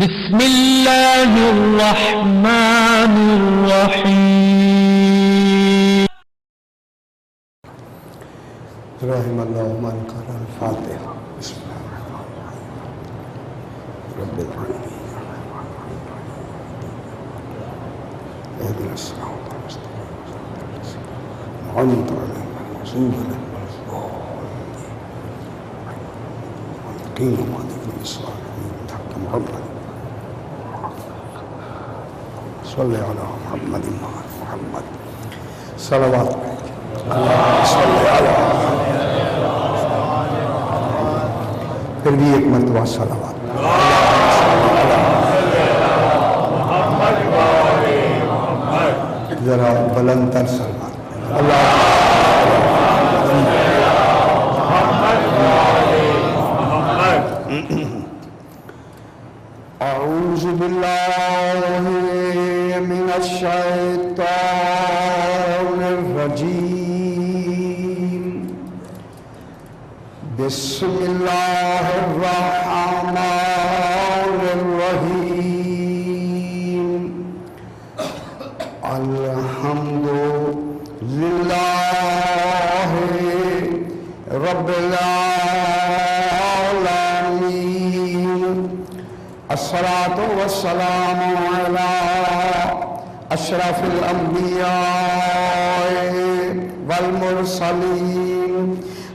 بسم اللہ الرحمن الرحیم. رحم اللہ من قرأ الفاتحہ. بسم اللہ الرحمن الرحیم. رب العالمین اهدنا الصراط المستقيم غير المغضوب عليهم ولا الضالين. وأدخلنا الصالحين بحق محمد. صل على محمد وعلى محمد. صلوات اللهم صل على پھر بھی ایک مرتبہ صلوات. ذرا بلند تر صلوات. اعوذ باللہ من الشیطان الرجیم. بسم اللہ الرحمن الرحیم. الحمد للہ رب العالمین. الصلاة والسلام على اشرف الانبیاء والمرسلین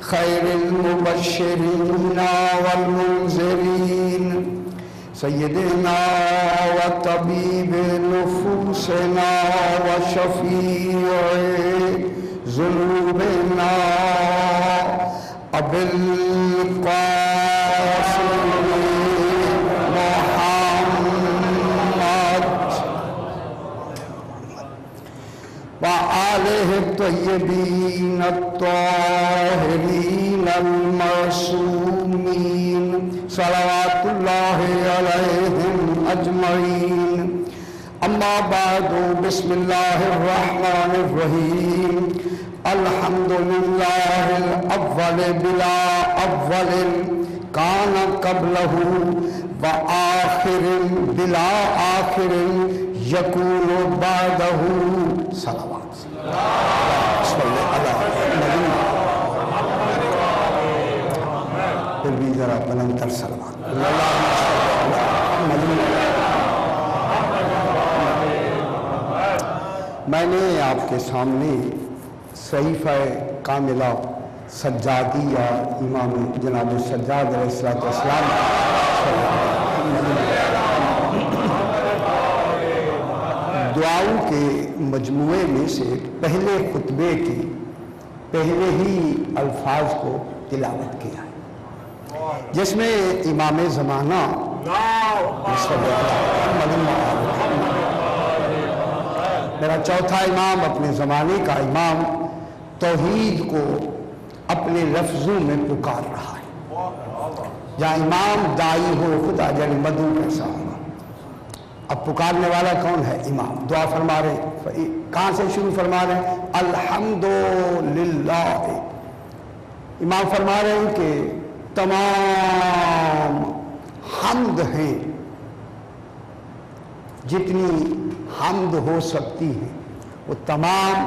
خیر المبشرین والمنذرین سیدنا وطبیب نفوسنا وشفیع ذنوبنا ابی القاسم وآلہ الطیبین الطاہرین المعصومین صلوات اللہ علیہم اجمعین. اما بعد بسم اللہ الرحمن الرحیم. الحمد للہ الاول بلا اول کان قبلہ وآخر بلا آخر یکون بعدہ. صلوات. پھر بھی ذرا بلند تر صلوات. میں نے آپ کے سامنے صحیفہ کاملہ سجادیہ امام جناب سجاد علیہ السلام دعاؤں کے مجموعے میں سے پہلے خطبے کی پہلے ہی الفاظ کو تلاوت کیا ہے، جس میں امام زمانہ میرا چوتھا امام، اپنے زمانے کا امام، توحید کو اپنے لفظوں میں پکار رہا ہے. جہاں امام دائی ہو خدا جل مدعو کیسا ہوگا. اب پکارنے والا کون ہے؟ امام. دعا فرما رہے ہیں، کہاں سے شروع فرما رہے ہیں؟ الحمدللہ. امام فرما رہے ہیں کہ تمام حمد ہیں، جتنی حمد ہو سکتی ہے وہ تمام،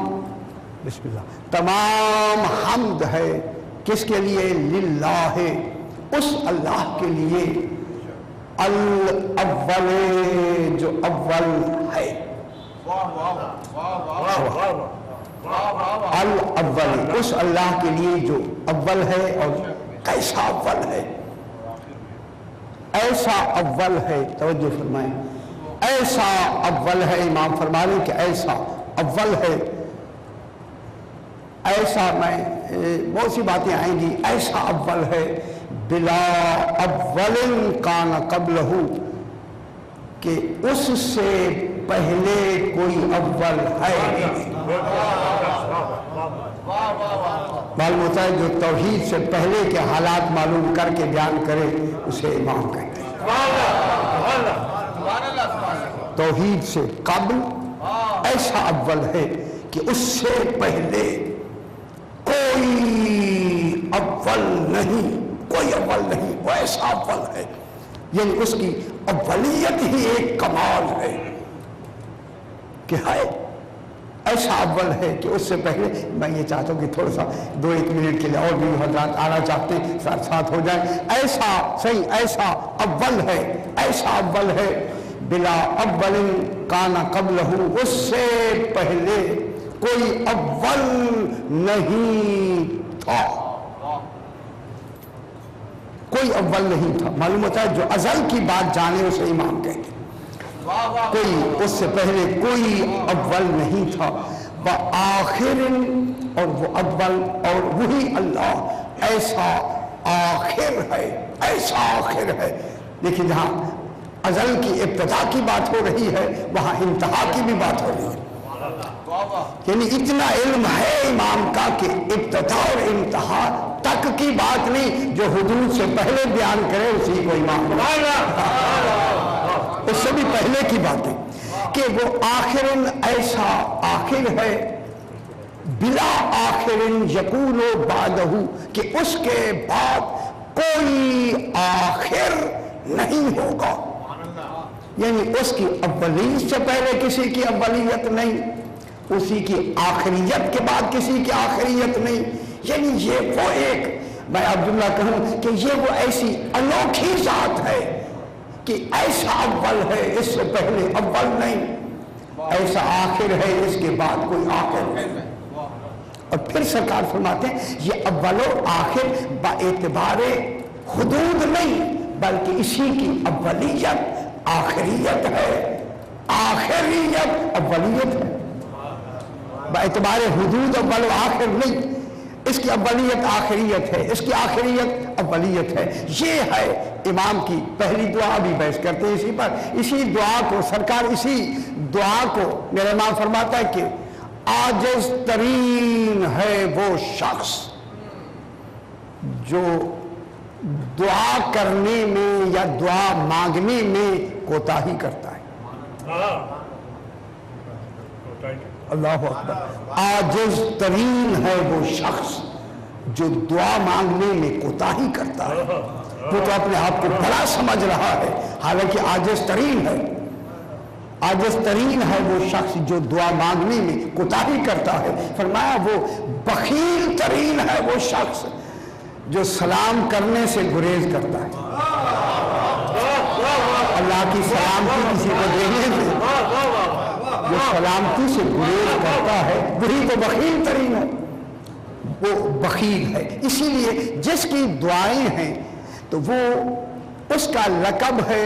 بسم اللہ، تمام حمد ہے کس کے لیے؟ للہ، اس اللہ کے لیے الاول جو اول ہے. الاول اس اللہ کے لیے جو اول ہے. اور کیسا اول ہے؟ ایسا اول ہے. توجہ فرمائیں، ایسا اول ہے. امام فرما رہے ہیں کہ ایسا اول ہے. ایسا میں بہت سی باتیں آئیں گی. ایسا اول ہے بلا اول کان قبلہ، کہ اس سے پہلے کوئی اول ہے. معلوم ہوتا ہے جو توحید سے پہلے کے حالات معلوم کر کے بیان کرے اسے امام کہتے ہیں. توحید سے قبل ایسا اول ہے کہ اس سے پہلے کوئی اول نہیں، کوئی اول نہیں، وہ ایسا اول ہے. یعنی اس کی اولیت ہی ایک کمال ہے کہ ہے ایسا اول ہے کہ اس سے پہلے میں یہ چاہتا ہوں کہ تھوڑا سا 2-1 منٹ کے لیے اور بھی حضرات آنا چاہتے ہیں ساتھ ہو جائیں. ایسا صحیح ایسا اول ہے، ایسا اول ہے بلا اول کان قبلہ، اس سے پہلے کوئی اول نہیں تھا، کوئی اول نہیں تھا. معلوم ہوتا ہے جو ازل کی بات جانے اسے امام کہتے ہیں. کوئی اس سے پہلے کوئی اول نہیں تھا. وآخر، اور وہ اول اور وہی اللہ ایسا آخر ہے، ایسا آخر ہے. لیکن جہاں ازل کی ابتدا کی بات ہو رہی ہے وہاں انتہا کی بھی بات ہو رہی ہے. یعنی اتنا علم ہے امام کا کہ ابتدا اور انتہا تک کی بات نہیں، جو حدود سے پہلے بیان کرے اسی کو امام، اس سے بھی پہلے کی بات ہے کہ وہ آخر ایسا آخر ہے بلا آخر یکون بعدہ، کہ اس کے بعد کوئی آخر نہیں ہوگا. یعنی اس کی اولیت سے پہلے کسی کی اولیت نہیں، اسی کی آخریت کے بعد کسی کی آخریت نہیں. یعنی یہ وہ ایک، میں اب جملہ کہوں کہ یہ وہ ایسی انوکھی ذات ہے کہ ایسا اول ہے اس سے پہلے اول نہیں، ایسا آخر ہے اس کے بعد کوئی آخر نہیں. اور پھر سرکار فرماتے ہیں یہ اول و آخر با اعتبار حدود نہیں بلکہ اسی کی اولیت آخریت ہے، آخریت اولیت ہے. با اعتبار حدود اول و آخر نہیں، اس کی اولیت آخریت ہے، اس کی آخریت اولیت ہے. یہ ہے امام کی پہلی دعا. بھی بحث کرتے ہیں اسی پر. اسی دعا کو سرکار، اسی دعا کو میرا امام فرماتا ہے کہ عاجز ترین ہے وہ شخص جو دعا کرنے میں یا دعا مانگنے میں کوتاہی کرتا ہے. اللہ اکبر. عاجز ترین ہے وہ شخص جو دعا مانگنے میں کوتاہی کرتا ہے. وہ تو اپنے آپ کو بڑا سمجھ رہا ہے، حالانکہ عاجز ترین ہے. عاجز ترین ہے وہ شخص جو دعا مانگنے میں کوتاہی کرتا ہے. فرمایا وہ بخیل ترین ہے وہ شخص جو سلام کرنے سے گریز کرتا ہے. اللہ کی سلامتی کسی کو دینے سے جو سلامتی سے گریز کرتا ہے وہی تو بخیل ترین ہے، وہ بخیل ہے. اسی لیے جس کی دعائیں ہیں تو وہ اس کا لقب ہے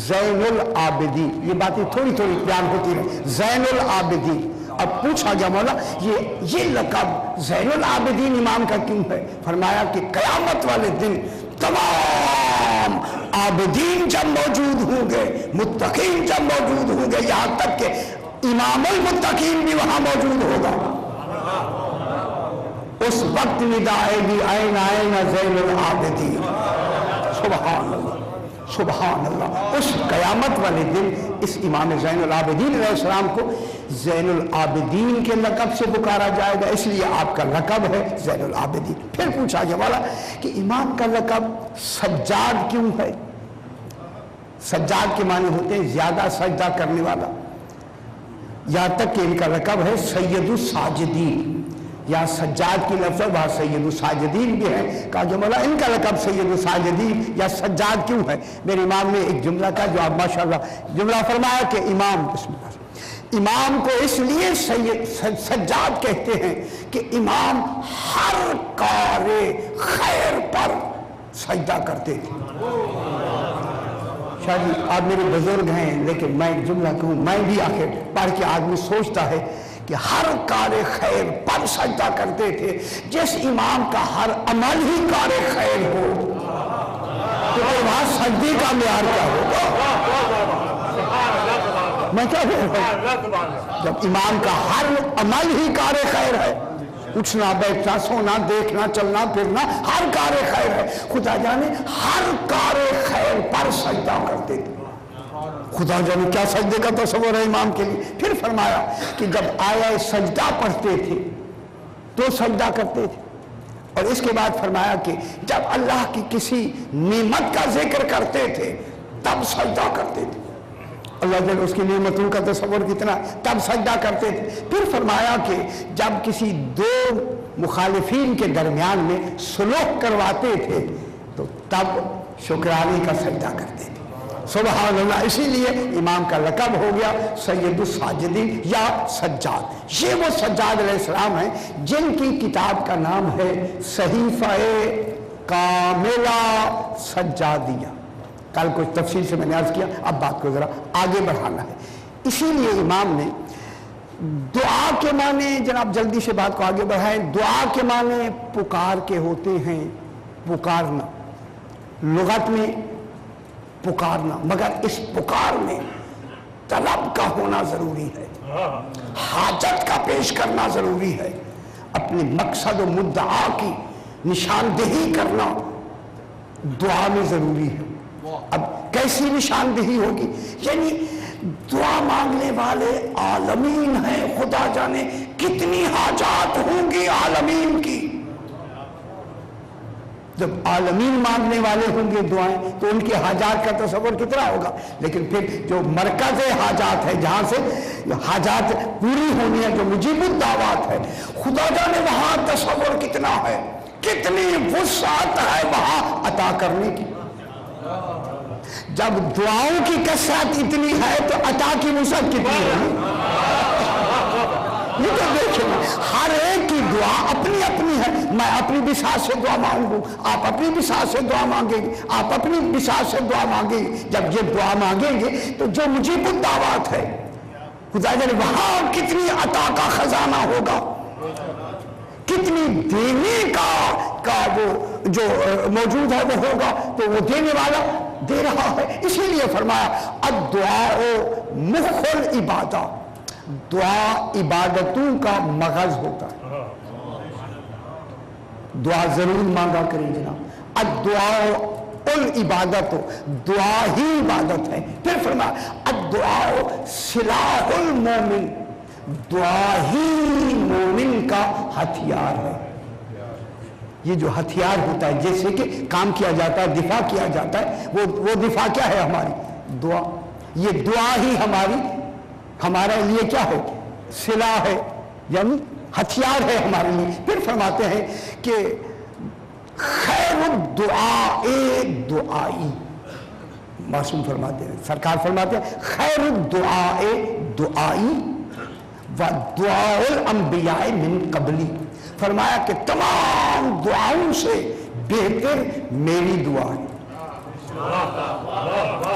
زین العابدین. یہ باتیں تھوڑی تھوڑی بیان ہوتی رہے. زین العابدین. اب پوچھا گیا مولا یہ لقب زین العابدین امام کا کیوں ہے؟ فرمایا کہ قیامت والے دن تمام عابدین جب موجود ہوں گے، متقین جب موجود ہوں گے، یہاں تک کہ امام المتقین بھی وہاں موجود ہوگا. اس وقت ندا آئے گی آئین آئین زین العابدین. سبحان اللہ، سبحان اللہ. اس قیامت والے دن اس امام زین العابدین علیہ السلام کو زین العابدین کے لقب سے پکارا جائے گا، اس لیے آپ کا لقب ہے زین العابدین. پھر پوچھا گیا والا کہ امام کا لقب سجاد کیوں ہے؟ سجاد کے معنی ہوتے ہیں زیادہ سجدہ کرنے والا. یہاں تک کہ ان کا لقب ہے سید الساجدین. یا سجاد کی لفظ ہے وہاں سید الساجدین بھی ہے. کہا کہ مولا ان کا لقب سید الساجدین یا سجاد کیوں ہے؟ میرے امام نے ایک جملہ کا جو آپ ماشاءاللہ جملہ فرمایا کہ امام، بسم اللہ، امام کو اس لیے سجاد کہتے ہیں کہ امام ہر کار خیر پر سجدہ کرتے تھے. شاید آپ میرے بزرگ ہیں لیکن میں ایک جملہ کہوں، میں بھی آخر پڑھ کے آدمی سوچتا ہے کہ ہر کار خیر پر سجدہ کرتے تھے. جس امام کا ہر عمل ہی کار خیر ہو تو وہاں سجدے کا معیار کیا ہوگا؟ میں کیا کہہ رہا ہوں؟ جب امام کا ہر عمل ہی کار خیر ہے، اٹھنا بیٹھنا سونا دیکھنا چلنا پھرنا ہر کار خیر ہے. خدا جانے ہر کار خیر پر سجدہ کرتے تھے. خدا جانے کیا سجدے کا تصور ہے امام کے لیے. پھر فرمایا کہ جب آیا سجدہ پڑھتے تھے تو سجدہ کرتے تھے. اور اس کے بعد فرمایا کہ جب اللہ کی کسی نعمت کا ذکر کرتے تھے تب سجدہ کرتے تھے. اللہ جل اس کی نعمتوں کا تصور کتنا, تب سجدہ کرتے تھے. پھر فرمایا کہ جب کسی دو مخالفین کے درمیان میں سلوک کرواتے تھے تو تب شکرانے کا سجدہ کرتے تھے. سبحان اللہ. اسی لیے امام کا لقب ہو گیا سید الساجدین یا سجاد. یہ وہ سجاد علیہ السلام ہیں جن کی کتاب کا نام ہے صحیفہ کاملہ سجادیہ. کل کچھ تفصیل سے میں نے عرض کیا, اب بات کو ذرا آگے بڑھانا ہے. اسی لیے امام نے دعا کے معنی, جناب جلدی سے بات کو آگے بڑھائیں, دعا کے معنی پکار کے ہوتے ہیں, پکارنا لغت میں پکارنا, مگر اس پکار میں طلب کا ہونا ضروری ہے, حاجت کا پیش کرنا ضروری ہے, اپنے مقصد و مدعا کی نشاندہی کرنا دعا میں ضروری ہے. اب کیسی نشاندہی ہوگی؟ یعنی دعا مانگنے والے عالمین ہیں, خدا جانے کتنی حاجات ہوں گی عالمین کی. جب عالمین مانگنے والے ہوں گے دعائیں تو ان کے حاجات کا تصور کتنا ہوگا. لیکن پھر جو مرکز حاجات ہے, جہاں سے حاجات پوری ہونی ہے, جو مجیب الدعوات ہے, خدا جانے وہاں تصور کتنا ہے, کتنی وسعت ہے وہاں عطا کرنے کی. جب دعاؤں کی کثرت اتنی ہے تو عطا کی وسعت کتنی ہے. یہ تو دیکھیں ہر ایک کی دعا اپنی اپنی ہے. میں اپنی بساط سے دعا مانگوں, آپ اپنی بساط سے دعا مانگیں گے, آپ اپنی بساط سے دعا مانگیں گے. جب یہ دعا مانگیں گے تو جو مجیب الدعوات ہے خدا جانے وہاں کتنی عطا کا خزانہ ہوگا, کتنی دینے کا وہ جو موجود ہے وہ ہوگا. تو وہ دینے والا دے رہا ہے. اسی لیے فرمایا الدعاء مخ العبادہ, دعا عبادتوں کا مغز ہوتا ہے. دعا ضرور مانگا کریں جناب. الدعاء العبادت, دعا ہی عبادت ہے. پھر فرمایا الدعاء سلاح المومن, دعا ہی مومن کا ہتھیار ہے. یہ جو ہتھیار ہوتا ہے جیسے کہ کام کیا جاتا ہے, دفاع کیا جاتا ہے, وہ دفاع کیا ہے ہماری دعا. یہ دعا ہی ہمارے لیے کیا ہے, سلاح ہے, یعنی ہتھیار ہے ہمارے لیے. پھر فرماتے ہیں کہ خیر الدعاء دعائی, معصوم فرماتے ہیں, سرکار فرماتے ہیں خیر الدعاء دعائی و دعاء الانبیاء من قبلی. فرمایا کہ تمام دعاؤں سے بہتر میری دعا ہے.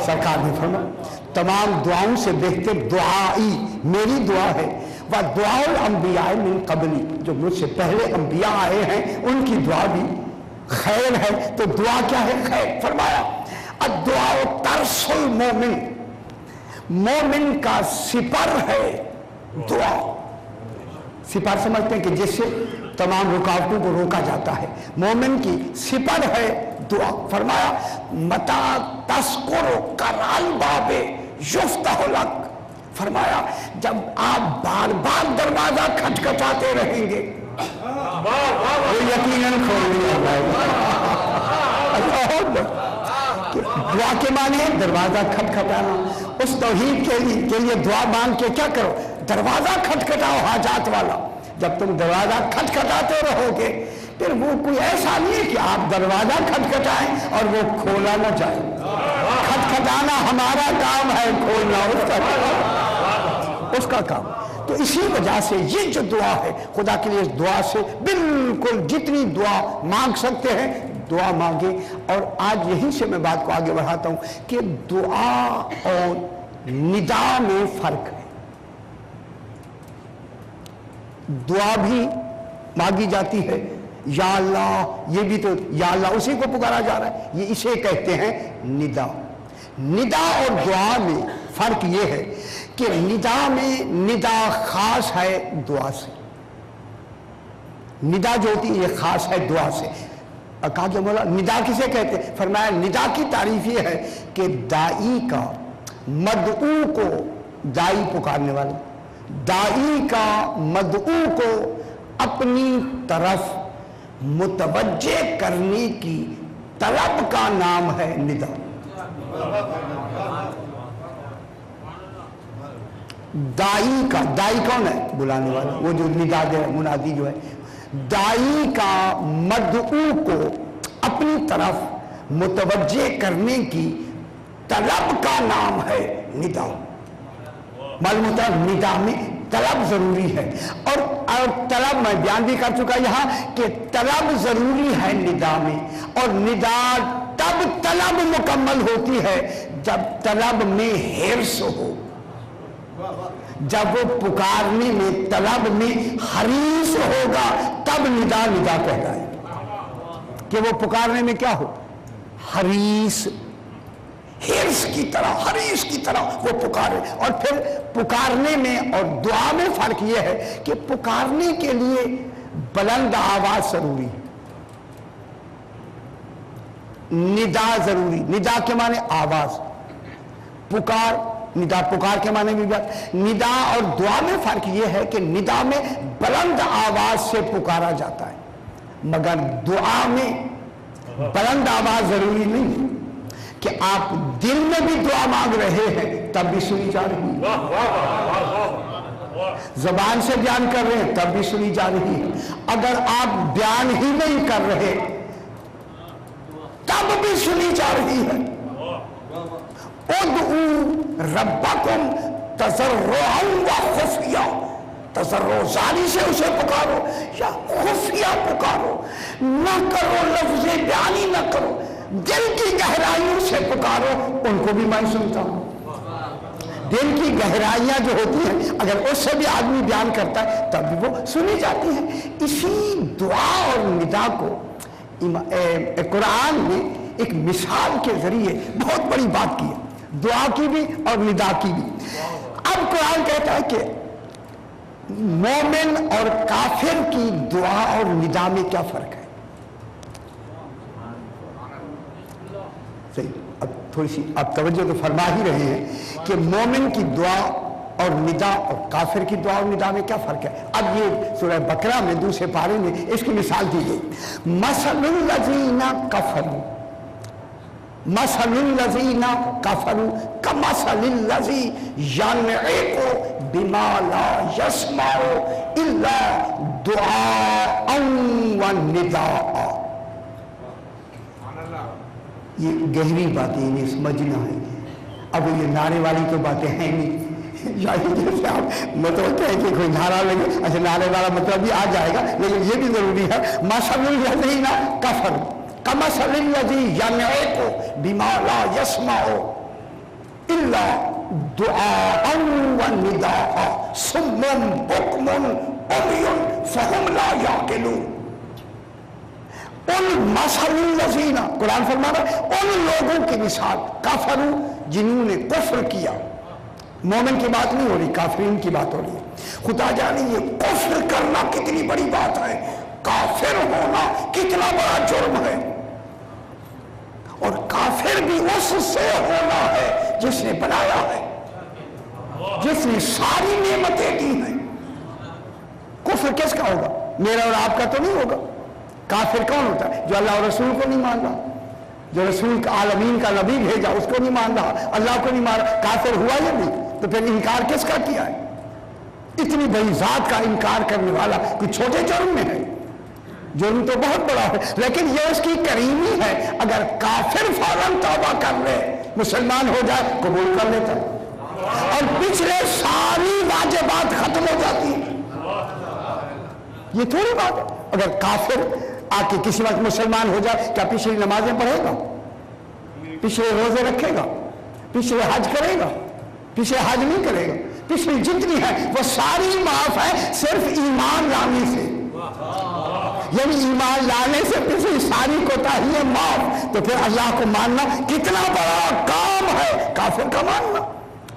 سرکار نے فرمایا تمام دعاؤں سے بہتر دعائی میری دعا ہے. وَدُعَاءُ الْأَنْبِيَاءِ مِنْ قَبْلِ, جو مجھ سے پہلے انبیاء آئے ہیں ان کی دعا بھی خیر ہے. تو دعا کیا ہے؟ خیر. فرمایا الدعاء ترس المومن, مومن کا سپر ہے دعا. سپر سمجھتے ہیں کہ جس سے تمام رکاوٹوں کو روکا جاتا ہے. مومن کی سپر ہے دعا. فرمایا متا تذکر کرال باب یفتح لک, فرمایا جب آپ بار بار دروازہ کھٹکھٹاتے رہیں گے وہ یقیناً کھول دیا جائے گا. دعا کے معنی ہے دروازہ کھٹکھٹانا. اس توحید کے لیے دعا مانگ کے کیا کرو, دروازہ کھٹکھٹاؤ حاجات والا. جب تم دروازہ کھٹکھٹاتے رہو گے پھر وہ کوئی ایسا نہیں ہے کہ آپ دروازہ کھٹکھٹائیں اور وہ کھولا نہ جائے. کھٹکھٹانا ہمارا کام ہے, کھولنا اس کا کام. تو اسی وجہ سے یہ جو دعا ہے خدا کے لیے, اس دعا سے بالکل جتنی دعا مانگ سکتے ہیں دعا مانگے. اور آج یہیں سے میں بات کو آگے بڑھاتا ہوں کہ دعا اور ندا میں فرق ہے. دعا بھی مانگی جاتی ہے یا اللہ, یہ بھی تو یا اللہ اسی کو پکارا جا رہا ہے, یہ اسے کہتے ہیں ندا. ندا اور دعا میں فرق یہ ہے کہ ندا میں ندا خاص ہے دعا سے. ندا جو ہوتی ہے یہ خاص ہے دعا سے. کہا کہ مولا ندا کسے کہتے ہیں؟ فرمایا ندا کی تعریف یہ ہے کہ دائی کا مدعو کو, دائی پکارنے والا, دائی کا مدعو کو اپنی طرف متوجہ کرنے کی طلب کا نام ہے ندا. دائی کون ہے؟ بلانے والا، وہ جو ندا دے منادی جو ہے، دائی کا مدعو کو اپنی طرف متوجہ کرنے کی طلب کا نام ہے ندا۔ معلوم ہوتا ہے ندا میں طلب ضروری ہے، اور طلب میں بیان بھی کر چکا یہاں کہ طلب ضروری ہے ندا میں، اور ندا تب طلب مکمل ہوتی ہے جب طلب میں حرص ہو، جب وہ پکارنے میں طلب میں حریص ہوگا تب ندا ندا کہلائے کہ وہ پکارنے میں کیا ہو؟ حریص، حرص کی طرح، حریص کی طرح وہ پکارے۔ اور پھر پکارنے میں اور دعا میں فرق یہ ہے کہ پکارنے کے لیے بلند آواز ضروری ہے، ندا ضروری، ندا کے معنی آواز، پکار، ندا پکار کے معنی بھی بات۔ ندا اور دعا میں فرق یہ ہے کہ ندا میں بلند آواز سے پکارا جاتا ہے، مگر دعا میں بلند آواز ضروری نہیں، کہ آپ دل میں بھی دعا مانگ رہے ہیں تب بھی سنی جا رہی ہے، زبان سے بیان کر رہے ہیں تب بھی سنی جا رہی ہے، اگر آپ بیان ہی نہیں کر رہے تب بھی سنی جا رہی ہے۔ ادعوا ربکم تضرعا وخفیا، تضرع زاری سے اسے پکارو یا خفیہ پکارو، نہ کرو لفظ بیانی نہ کرو، دل کی گہرائیوں سے پکارو، ان کو بھی میں سنتا ہوں۔ دل کی گہرائیاں جو ہوتی ہیں اگر اس سے بھی آدمی بیان کرتا ہے تب بھی وہ سنی جاتی ہیں۔ اسی دعا اور ندا کو قرآن میں ایک مثال کے ذریعے بہت بڑی بات کی ہے، دعا کی بھی اور ندا کی بھی۔ اب قرآن کہتا ہے کہ مومن اور کافر کی دعا اور ندا میں کیا فرق ہے؟ صحیح، اب تھوڑی سی آپ توجہ تو فرما ہی رہے ہیں کہ مومن کی دعا اور ندا اور کافر کی دعا اور ندا میں کیا فرق ہے۔ اب یہ سورہ بقرہ میں دوسرے پارے میں اس کی مثال دی گئی، مثل الذین کفروا، مثل الذین کفروا کمثل الذی ینعق بما لا یسمع الا دعاء ونداء۔ یہ گہری باتیں انہیں سمجھنا ہے۔ اب یہ نعرے والی تو باتیں ہیں نہیں، جیسے آپ مطلب ہے کہ کوئی نعرہ لگے، اچھا نعرے والا مطلب بھی آ جائے گا، لیکن یہ بھی ضروری ہے مثل الذین کفروا کمثل الذی ینعق بما لا یسمع الا دعاء ونداء صم بکم عمی فہم لا یعقلون۔ ان مثل الذین، قرآن فرما رہا ہے ان لوگوں کی مثال، کافروا جنہوں نے کفر کیا، مومن کی بات نہیں ہو رہی، کافرین کی بات ہو رہی ہے۔ خدا جانے یہ کفر کرنا کتنی بڑی بات ہے، کافر ہونا کتنا بڑا جرم ہے، اور کافر بھی اس سے ہونا ہے جس نے بنایا ہے، جس نے ساری نعمتیں دی ہیں۔ کفر کس کا ہوگا؟ میرا اور آپ کا تو نہیں ہوگا۔ کافر کون ہوتا ہے؟ جو اللہ اور رسول کو نہیں مان رہا، جو رسول کا عالمین کا نبی بھیجا اس کو نہیں مان رہا، اللہ کو نہیں مان رہا، کافر ہوا یا نہیں؟ تو پھر انکار کس کا کیا ہے؟ اتنی بڑی ذات کا انکار کرنے والا کوئی چھوٹے جرم میں ہے؟ جرم تو بہت بڑا ہے، لیکن یہ اس کی کریمی ہے، اگر کافر فوراً توبہ کر لے، مسلمان ہو جائے، قبول کر لیتا ہے، اور پچھلے ساری واجبات ختم ہو جاتی ہیں۔ یہ تھوڑی بات ہے، اگر کافر آ کے کسی وقت مسلمان ہو جائے، کیا پچھلی نمازیں پڑھے گا، پچھلے روزے رکھے گا، پچھلے حج کرے گا؟ پچھلے حج نہیں کرے گا، پچھلی جتنی ہے وہ ساری معاف ہے صرف ایمان لانے سے، یعنی ایمان لانے سے پچھلی ساری کوتاہیاں معاف۔ تو پھر اللہ کو ماننا کتنا بڑا کام ہے، کافر کا ماننا۔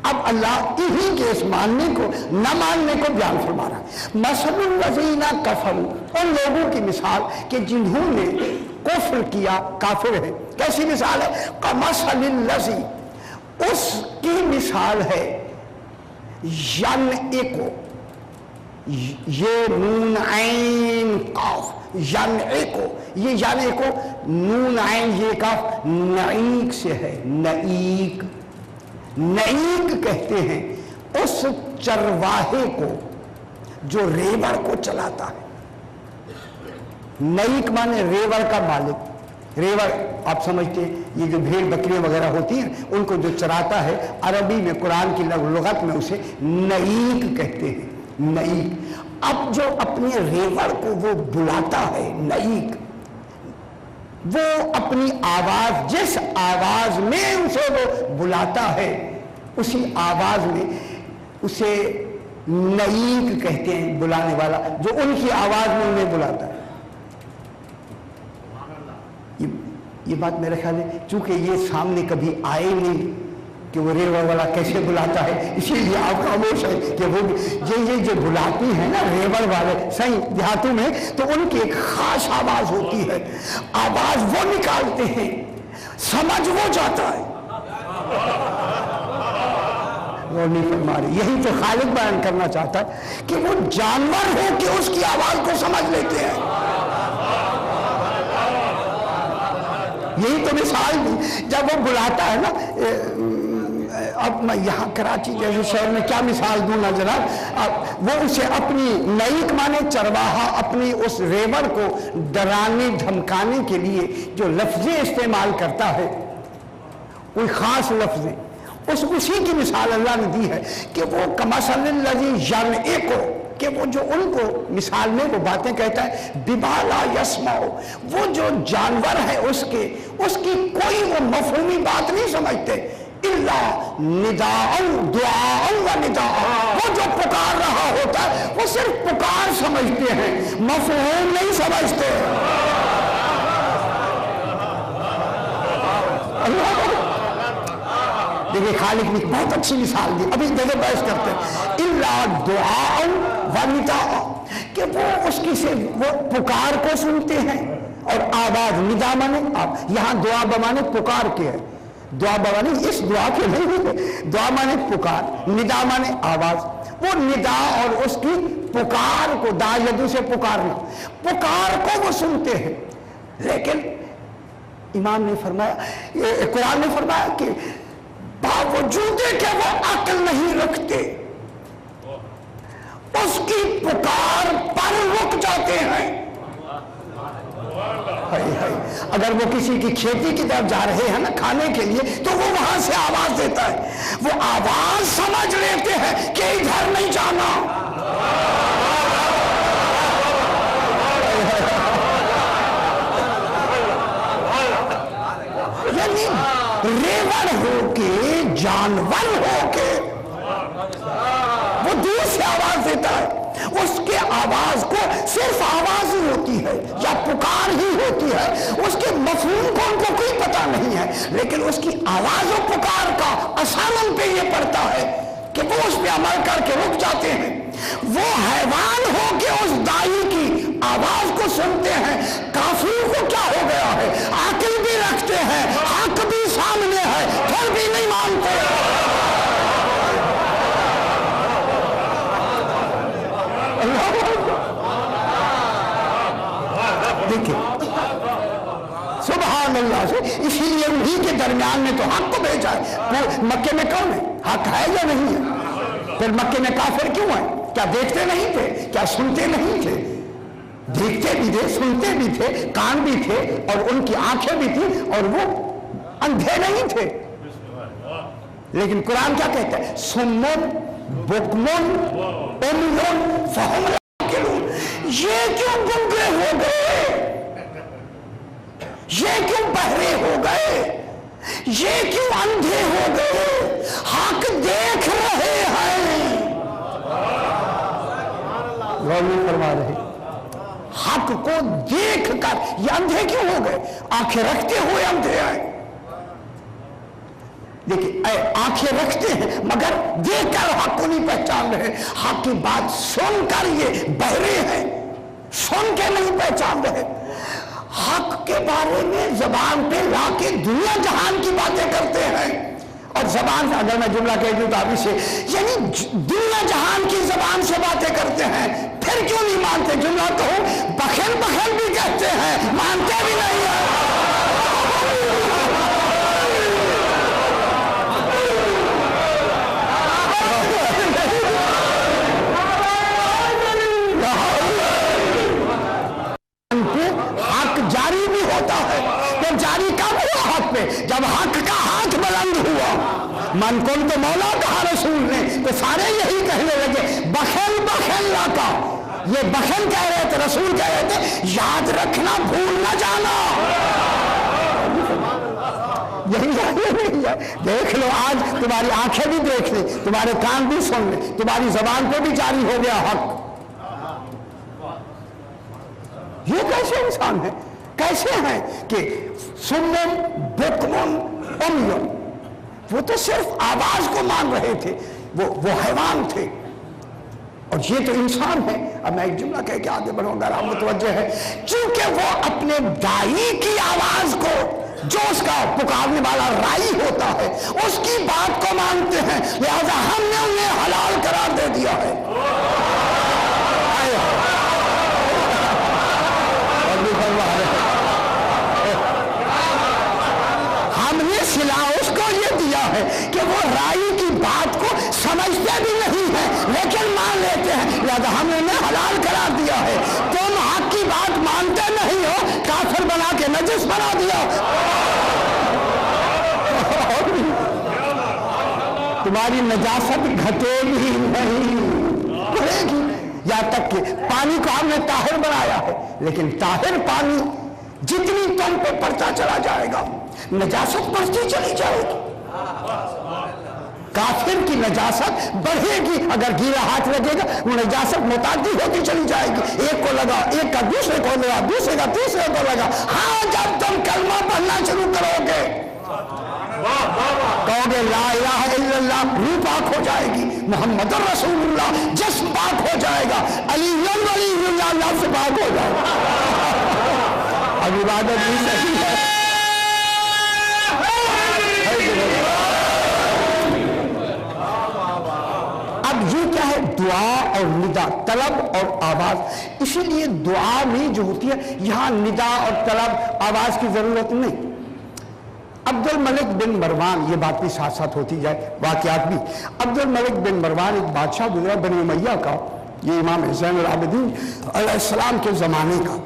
اب اللہ انہی کے اس ماننے کو نہ ماننے کو بیان فرما رہا ہے۔ مثل الذین کفروا، ان لوگوں کی مثال کہ جنہوں نے کفر کیا، کافر ہے، کیسی مثال ہے؟ کمثل الذی، اس کی مثال ہے ینعق، یہ نون عین قاف، ینعے کو، یہ ینعے کو نون عین یہ کاف نعیق سے ہے، نعیق، نعیق کہتے ہیں اس چرواہے کو جو ریوڑ کو چلاتا ہے۔ نعیق مانے ریوڑ کا مالک، ریوڑ آپ سمجھتے ہیں یہ جو بھیڑ بکریاں وغیرہ ہوتی ہیں ان کو جو چراتا ہے، عربی میں قرآن کی لغت میں اسے نعیق کہتے ہیں، نعیق۔ اب جو اپنے ریوڑ کو وہ بلاتا ہے، نعیق، وہ اپنی آواز، جس آواز میں اسے وہ بلاتا ہے اسی آواز میں اسے نعیق کہتے ہیں، بلانے والا جو ان کی آواز میں انہیں بلاتا ہے۔ یہ بات میرے خیال ہے چونکہ یہ سامنے کبھی آئے نہیں کہ وہ ریوڑ والا کیسے بلاتا ہے، اسی لیے آپ خاموش ہے کہ وہ یہ جو بلاتی ہیں نا ریوڑ والے صحیح دیہاتوں میں، تو ان کی ایک خاص آواز ہوتی ہے، آواز وہ نکالتے ہیں، سمجھ وہ جاتا ہے، وہ نہیں فرما رہی۔ یہی تو خالق بیان کرنا چاہتا ہے کہ وہ جانور ہو کہ اس کی آواز کو سمجھ لیتے ہیں۔ یہی تو مثال بھی جب وہ بلاتا ہے نا، اب میں یہاں کراچی جیسے شہر میں کیا مثال دوں نا جناب، وہ اسے اپنی نعیق مانے چرواہا اپنی اس ریوڑ کو ڈرانے دھمکانے کے لیے جو لفظیں استعمال کرتا ہے، کوئی خاص لفظیں، اسی کی مثال اللہ نے دی ہے کہ وہ کمثل الذی ینعق، کہ وہ جو ان کو مثال میں وہ باتیں کہتا ہے، بما لا یسمع، وہ جو جانور ہے اس کی کوئی وہ مفہومی بات نہیں سمجھتے، الا نداء دعاء و نداء، وہ جو پکار رہا ہوتا ہے وہ صرف پکار سمجھتے ہیں، مفہوم نہیں سمجھتے۔ دیکھیں خالق نے بہت اچھی مثال دی، ابھی دیکھیں بحث کرتے ہیں، الا دعاء و نداء، کہ وہ اس کی سے وہ پکار کو سنتے ہیں اور آواز، ندا مانے یہاں دعا بمانے پکار کے ہے، دعا بمانے اس دعا کے نہیں ہے، دعا مانے پکار، ندا مانے آواز، وہ ندا اور اس کی پکار کو، دا یدو سے پکارنا، پکار کو وہ سنتے ہیں، لیکن امام نے فرمایا، قرآن نے فرمایا کہ باوجود کہ وہ عقل نہیں رکھتے اس کی پکار پر رک جاتے ہیں۔ اگر وہ کسی کی کھیتی کی طرف جا رہے ہیں نا کھانے کے لیے تو وہ وہاں سے آواز دیتا ہے، وہ آواز سمجھ لیتے ہیں کہ ادھر نہیں جانا، یعنی ریوڑ ہو کے، جانور ہو کے وہ دور سے آواز دیتا ہے، اس کے آواز کو صرف آواز ہی ہوتی ہے یا پکار ہی ہوتی ہے، اس کے مفہوم کو ان کو کوئی پتہ نہیں ہے، لیکن اس کی آواز و پکار کا اثر ان پہ یہ پڑتا ہے کہ وہ اس پہ عمل کر کے رک جاتے ہیں۔ وہ حیوان ہو کے اس دائی کی آواز کو سنتے ہیں، کافروں کو کیا ہو گیا ہے، عقل بھی رکھتے ہیں، حق بھی سامنے ہے، پھر بھی نہیں مانتے۔ دیکھیں سبحان اللہ سے، اسی لیے انہی کے درمیان میں تو حق کو بھیجا ہے۔ مکے میں کون ہے، حق ہے یا نہیں ہے؟ پھر مکے میں کافر کیوں ہیں؟ کیا دیکھتے نہیں تھے؟ کیا سنتے نہیں تھے؟ دیکھتے بھی تھے، سنتے بھی تھے، کان بھی تھے اور ان کی آنکھیں بھی تھیں اور وہ اندھے نہیں تھے، لیکن قرآن کیا کہتا ہے، سمن بکمن عمیٌ فہم لا یعقلون، یہ کیوں گنگے ہو گئے، یہ کیوں بہرے ہو گئے، یہ کیوں اندھے ہو گئے، حق دیکھ رہے ہیں، غور فرما رہے، حق کو دیکھ کر یہ اندھے کیوں ہو گئے، آنکھیں رکھتے ہوئے اندھے آئے۔ دیکھیں آنکھیں رکھتے ہیں مگر دیکھ کر حق کو نہیں پہچان رہے، حق کی بات سن کر یہ بہرے ہیں، سن کے نہیں پہچان رہے، حق کے بارے میں زبان پہ لا کے دنیا جہان کی باتیں کرتے ہیں، اور زبان سے اگر میں جملہ کہہ دوں تو آپ اسے یعنی دنیا جہان کی زبان سے باتیں کرتے ہیں، پھر کیوں نہیں مانتے؟ جملہ کہو، بخیل بخیل بھی کہتے ہیں، مانتے بھی نہیں ہیں۔ حق جاری بھی ہوتا ہے، تو جاری کب ہوا حق پہ؟ جب حق کا ہاتھ بلند ہوا۔ من کن تو مولا کہا رسول نے، تو سارے یہی کہنے لگے بخیل بخیل لاکا، یہ بخیل کہہ رہے تھے، رسول کہہ رہے تھے یاد رکھنا، بھول نہ جانا۔ یہی ہے، دیکھ لو آج تمہاری آنکھیں بھی دیکھ لیں، تمہارے کان بھی سن لیں، تمہاری زبان پہ بھی جاری ہو گیا حق۔ یہ کیسے انسان ہے؟ کیسے ہیں کہ سمم بکمن امیون، وہ تو صرف آواز کو مان رہے تھے، وہ حیوان تھے، اور یہ تو انسان ہے۔ اب میں ایک جملہ کہہ کے آگے بڑھوں گا، آپ متوجہ ہے، چونکہ وہ اپنے دائی کی آواز کو، جو اس کا پکارنے والا رائی ہوتا ہے، اس کی بات کو مانتے ہیں، لہذا ہم نے انہیں حلال قرار دے دیا ہے۔ ہم نے صلہ اس کو یہ دیا ہے کہ وہ رائی کی بات کو سمجھتے بھی نہیں ہیں لیکن مان لیتے ہیں، لہذا ہم نے انہیں حلال قرار دیا ہے۔ تم حق کی بات مانتے نہیں ہو، کافر بنا کے نجس بنا دیا۔ تمہاری نجاست گھٹے گی نہیں، بڑھے گی، یہاں تک کہ پانی کو ہم نے طاہر بنایا ہے، لیکن طاہر پانی جتنی تم پہ پڑتا چلا جائے گا نجاست بڑھتی چلی جائے گی۔ کافر کی نجاست بڑھے گی، اگر گیلا ہاتھ لگے گا وہ نجاست متعدی ہوتی چلی جائے گی، ایک کو لگا، ایک کا دوسرے کو لگا، دوسرے کا تیسرے کو لگا۔ ہاں جب تم کلمہ پڑھنا شروع کرو گے، کہو گے لا الہ الا اللہ، روح پاک ہو جائے گی، محمد رسول اللہ جسم پاک ہو جائے گا، علی ولی اللہ لفظ پاک ہو جائے گا۔ اب عبادت بھی صحیح ہے۔ اب یہ کیا ہے؟ دعا اور ندا، طلب اور آواز۔ اسی لیے دعا میں جو ہوتی ہے یہاں ندا اور طلب آواز کی ضرورت نہیں۔ عبد الملک بن مروان، یہ بات بھی ساتھ ساتھ ہوتی جائے، واقعات بھی۔ عبد الملک بن مروان ایک بادشاہ گزرا بنی امیہ کا، یہ امام زین العابدین علیہ السلام کے زمانے کا۔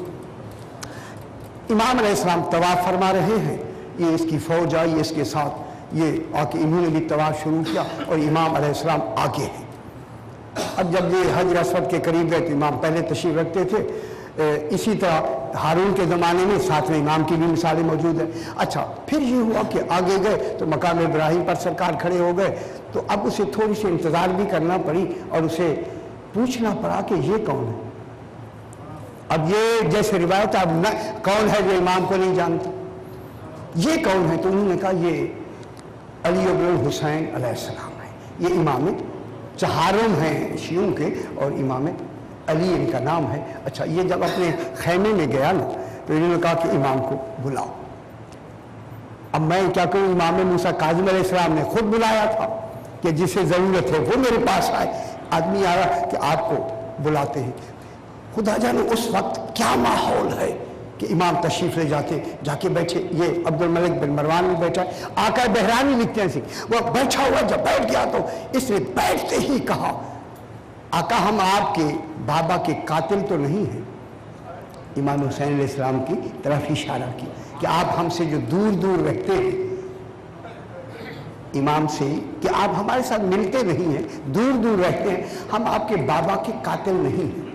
امام علیہ السلام طواف فرما رہے ہیں، یہ اس کی فوج آئی اس کے ساتھ، یہ آ کے انہوں نے بھی طواف شروع کیا اور امام علیہ السلام آگے ہیں۔ اب جب یہ حجر اسود کے قریب گئے تو امام پہلے تشریف رکھتے تھے، اسی طرح ہارون کے زمانے میں ساتھ میں امام کی بھی مثالیں موجود ہیں۔ اچھا پھر یہ ہوا کہ آگے گئے تو مقام ابراہیم پر سرکار کھڑے ہو گئے، تو اب اسے تھوڑی سی انتظار بھی کرنا پڑی اور اسے پوچھنا پڑا کہ یہ کون ہے۔ اب یہ جیسے روایت اب نہ کون ہے جو امام کو نہیں جانتا، یہ کون ہے؟ تو انہوں نے کہا یہ علی ابن الحسین علیہ السلام ہے، یہ امام چہارم ہیں شیعوں کے اور امام علی ان کا نام ہے۔ اچھا یہ جب اپنے خیمے میں گیا نا تو انہوں نے کہا کہ امام کو بلاؤ۔ اب میں کیا کروں، امام موسیٰ کاظم علیہ السلام نے خود بلایا تھا کہ جسے ضرورت ہے وہ میرے پاس آئے، آدمی آ رہا کہ آپ کو بلاتے ہیں۔ خدا جانے اس وقت کیا ماحول ہے کہ امام تشریف لے جاتے، جا کے بیٹھے، یہ عبد الملک بن مروان میں بیٹھا ہے، آقا بہرانی لکھتے ہیں وہ بیٹھا ہوا، جب بیٹھ گیا تو اس نے بیٹھتے ہی کہا آقا ہم آپ کے بابا کے قاتل تو نہیں ہیں۔ امام حسین علیہ السلام کی طرف اشارہ کی کہ آپ ہم سے جو دور دور رہتے ہیں امام سے، کہ آپ ہمارے ساتھ ملتے نہیں ہیں، دور دور رہتے ہیں، ہم آپ کے بابا کے قاتل نہیں ہیں۔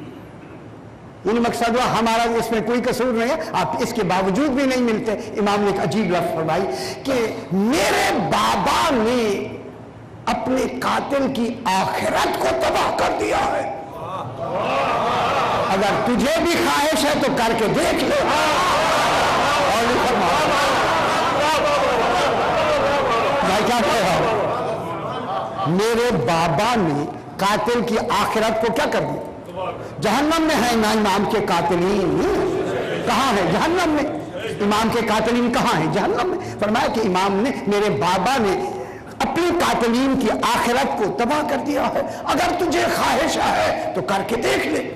یعنی مقصد ہوا ہمارا اس میں کوئی قصور نہیں ہے، آپ اس کے باوجود بھی نہیں ملتے۔ امام نے ایک عجیب لفظ فرمائی کہ میرے بابا نے اپنے قاتل کی آخرت کو تباہ کر دیا ہے، اگر تجھے بھی خواہش ہے تو کر کے دیکھ لے۔ اور میں کیا کہہ رہا ہوں، میرے بابا نے قاتل کی آخرت کو کیا کر دیا؟ جہنم میں ہے نا امام کے قاتلین، کہاں ہے؟ جہنم میں۔ امام کے قاتلین کہاں ہیں؟ جہنم میں۔ فرمایا کہ امام نے، میرے بابا نے اپنی قاتلین کی آخرت کو تباہ کر دیا ہے، اگر تجھے خواہش ہے تو کر کے دیکھ لے۔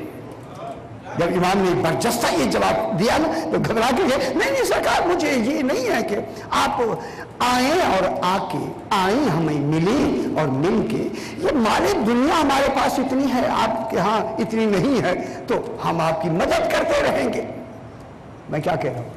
جب امام نے برجستہ یہ جواب دیا نا تو گھبرا کے گئے، نہیں سرکار مجھے یہ نہیں ہے کہ آپ آئیں اور آ کے آئیں ہمیں ملیں اور مل کے، یہ مال دنیا ہمارے پاس اتنی ہے، آپ کے ہاں اتنی نہیں ہے، تو ہم آپ کی مدد کرتے رہیں گے۔ میں کیا کہہ رہا ہوں،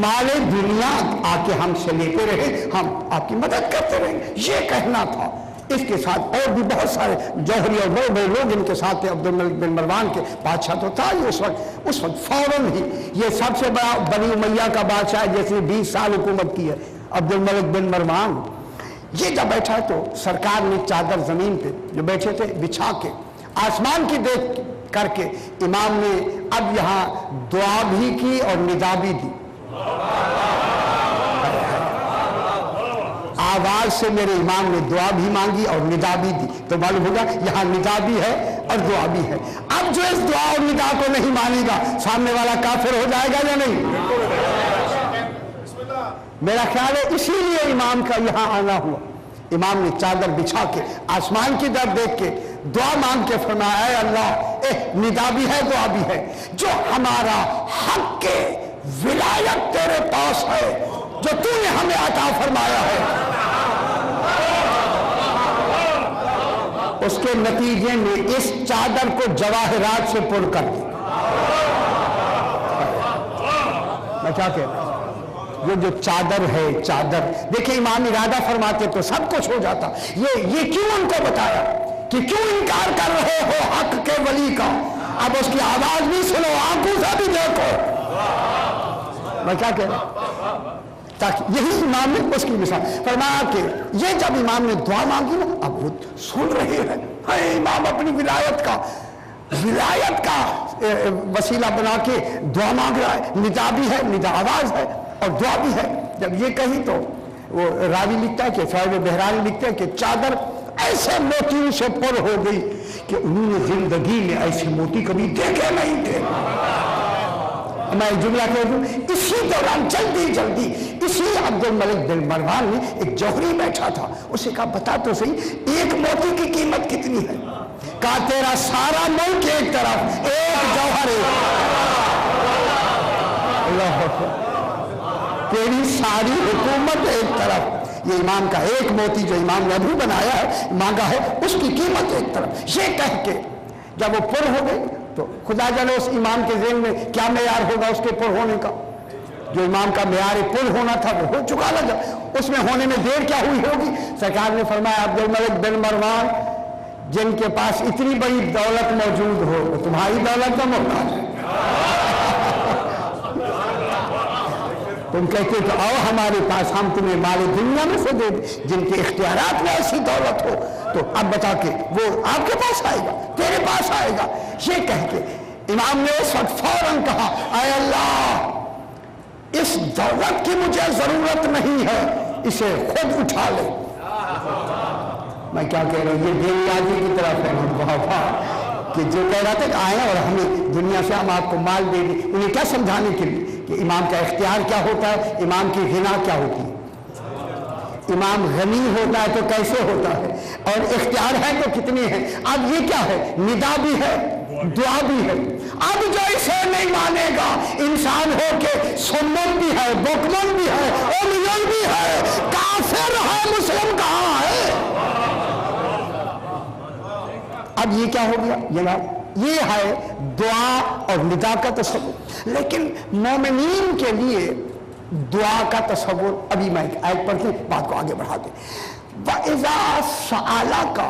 مال دنیا آ کے ہم سے لیتے رہے، ہم آپ کی مدد کرتے رہیں گے، یہ کہنا تھا۔ اس کے ساتھ اور بھی بہت سارے جوہری اور بڑے بڑے لوگ ان کے ساتھ تھے۔ عبد الملک بن مروان کے بادشاہ تو تھا ہی اس وقت فوراً ہی، یہ سب سے بڑا بنی امیہ کا بادشاہ ہے جس نے 20 سال حکومت کی ہے، عبد الملک بن مروان۔ یہ جب بیٹھا تو سرکار نے چادر زمین پہ جو بیٹھے تھے بچھا کے آسمان کی دیکھ کر کے امام نے اب یہاں دعا بھی کی اور ندا بھی دی۔ آواز سے میرے امام نے دعا بھی مانگی اور ندا بھی دی، تو معلوم ہوگا یہاں ندا بھی ہے اور دعا بھی ہے۔ اب جو اس دعا اور ندا کو نہیں مانے گا سامنے والا کافر ہو جائے گا یا نہیں؟ میرا خیال ہے اسی لیے امام کا یہاں آنا ہوا۔ امام نے چادر بچھا کے آسمان کی طرف دیکھ کے دعا مانگ کے فرمایا، اے اللہ، ندا بھی ہے دعا بھی ہے، جو ہمارا حق کے ولایت تیرے پاس ہے جو تو نے ہمیں عطا فرمایا ہے، اس کے نتیجے میں اس چادر کو جواہرات سے پر کر دی۔ میں کیا کہہ رہا ہوں، یہ جو چادر ہے، چادر دیکھیں امام ارادہ فرماتے تو سب کچھ ہو جاتا۔ یہ کیوں ان کو بتایا کہ کیوں انکار کر رہے ہو حق کے ولی کا؟ اب اس کی آواز بھی سنو، آنکھوں سے بھی دیکھو۔ میں کیا کہہ رہا ہوں، تاکہ یہی امام نے اس کی مثال فرمایا کہ یہ جب امام نے دعا مانگی نا، اب وہ سن رہے ہیں، امام اپنی ولایت کا وسیلہ بنا کے دعا مانگ رہا ہے، ندا بھی ہے، ندا آواز ہے اور دعا بھی ہے۔ جب یہ کہی تو وہ راوی لکھتا ہے کہ فیض بہرانی لکھتے ہیں کہ چادر ایسے موتیوں سے پر ہو گئی کہ انہوں نے زندگی میں ایسے موتی کبھی دیکھے نہیں تھے۔ میں ایک جملہ کہہ دوں، اسی دوران جلدی اسی عبد الملک بن مروان نے ایک جوہری بیٹھا تھا، اسے کہا بتا تو صحیح ایک موتی کی قیمت کتنی ہے؟ کہا تیرا سارا ملک ایک طرف، ایک جوہر اللہ تیری ساری حکومت ایک طرف، یہ امام کا ایک موتی جو امام نے ابھی بنایا ہے مانگا ہے، اس کی قیمت ایک طرف۔ یہ کہہ کے جب وہ پر ہو گئی تو خدا جانے اس امام کے ذہن میں کیا معیار ہوگا اس کے پر ہونے کا۔ جو امام کا معیار پر ہونا تھا وہ ہو چکا نا، جب اس میں ہونے میں دیر کیا ہوئی ہوگی؟ سرکار نے فرمایا عبد الملک بن مروان، جن کے پاس اتنی بڑی دولت موجود ہو وہ تمہاری دولت کا محتاج ہے۔ تم کہتے تو آؤ ہمارے پاس، ہم تمہیں مال دنیا میں سے دے دیں، جن کے اختیارات میں ایسی دولت ہو تو اب بتا کے وہ آپ کے پاس آئے گا، تیرے پاس آئے گا۔ یہ کہہ کے امام نے اس وقت فوراً کہا، اے اللہ، اس دولت کی مجھے ضرورت نہیں ہے، اسے خود اٹھا لے۔ میں کیا کہہ رہا ہوں، یہ بے نیازی کی طرف ہے کہ جو کہہ رہا تھا کہ آئیں اور ہمیں دنیا سے ہم آپ کو مال دے دیں، انہیں کیا سمجھانے کے لیے کہ امام کا اختیار کیا ہوتا ہے، امام کی غنا کیا ہوتی ہے۔ امام غنی ہوتا ہے تو کیسے ہوتا ہے، اور اختیار ہے تو کتنے ہیں۔ اب یہ کیا ہے، ندا بھی ہے، دعا بھی ہے۔ اب جو اسے نہیں مانے گا، انسان ہو کے سمن بھی ہے، بکمن بھی ہے، امیل بھی ہے، کافر ہے، مسلم کہاں ہے؟ اب یہ کیا ہو گیا جناب، یہ ہے دعا اور ندا کا تصور۔ لیکن مومنین کے لیے دعا کا تصور، ابھی میں ایک آیت پڑھ کے بات کو آگے بڑھا دیں۔ وَإِذَا سَأَلَكَ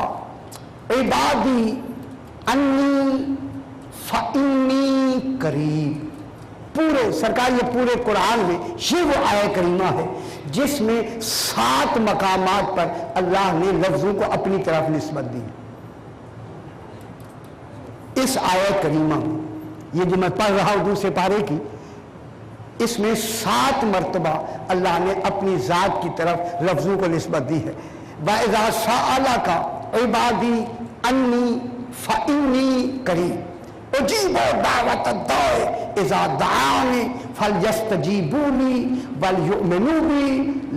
عِبَادِي أَنِّي فَإِنِّي قَرِيبٌ، پورے سرکار یہ پورے قرآن میں یہ وہ آیت کریمہ ہے جس میں 7 مقامات پر اللہ نے لفظوں کو اپنی طرف نسبت دی۔ اس آیت کریمہ یہ جو میں پڑھ رہا ہوں دوسرے پارے کی، اس میں 7 مرتبہ اللہ نے اپنی ذات کی طرف لفظوں کو نسبت دی ہے۔ وَإِذَا سَأَلَكَ عِبَادِي أَنِّي فَإِنِّي قَرِيبٌ أُجِيبُ دَعْوَةَ الدَّاعِ إِذَا دَعَانِ فَلْيَسْتَجِيبُوا لِي وَلْيُؤْمِنُوا بِي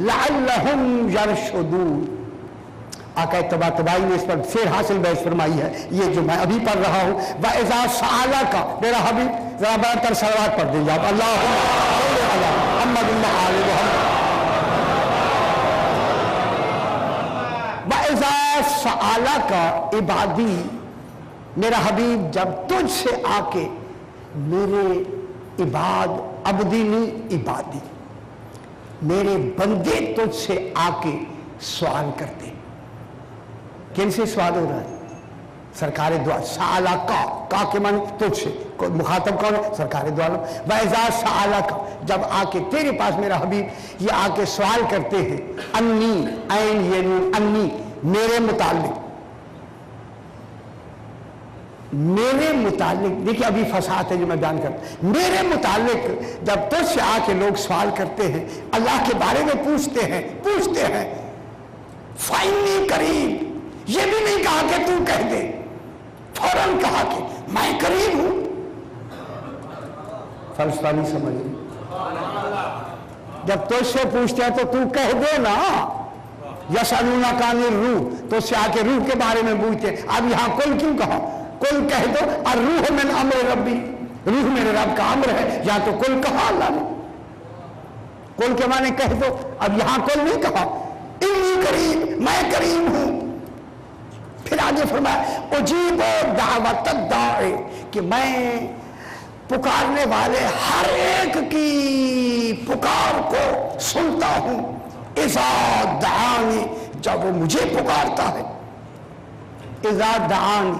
لَعَلَّهُمْ يَرْشُدُونَ۔ آقا طباطبائی نے اس پر پھر حاصل بحث فرمائی ہے، یہ جو میں ابھی پڑھ رہا ہوں، وَإِذَا سَأَلَكَ، میرا حبیب ذرا بڑا تر صلوات پڑھ دیجیے آپ، اللہم صلی علی محمد وعلی محمد۔ وَإِذَا سَأَلَكَ عبادی، میرا حبیب جب تجھ سے آ کے میرے عباد، عبدی نہیں عبادی، میرے بندے تجھ سے آ کے سوال کرتے، کن سے سوال ہو رہا ہے؟ سرکار دو عالم، سآلہ کا کے معنی تجھ سے، مخاطب کون ہے؟ سرکار دو عالم۔ وَإِذَا سَأَلَكَ، جب آ کے تیرے پاس میرا حبیب یہ آ کے سوال کرتے ہیں، انی، عین یہ نون، انی، میرے متعلق، میرے متعلق، دیکھیں ابھی فصاحت ہے جو میں بیان کرتا ہوں، میرے متعلق جب تجھ سے آ کے لوگ سوال کرتے ہیں، اللہ کے بارے میں پوچھتے ہیں فَإِنِّي قریب، یہ بھی نہیں کہا کہ تو کہہ دے، فوراً کہا کہ میں قریب ہوں۔ فلسفہ نہیں سمجھے، جب تجھ سے پوچھتے ہیں تو تو کہہ دے نا، یسألونک عن الروح، تو اس سے آ کے روح کے بارے میں پوچھتے، اب یہاں کل کیوں کہا؟ کل کہہ دو، الروح من امر ربی، روح میرے رب کا امر ہے، یا تو کل کہا اللہ نے، کل کے معنی کہہ دو، اب یہاں کل نہیں کہا، انی قریب، میں قریب ہوں۔ پھر آگے فرمایا اجیب دعوت الداعی، کہ میں پکارنے والے ہر ایک کی پکار کو سنتا ہوں، اذا دعانی، جب وہ مجھے پکارتا ہے، اذا دعانی،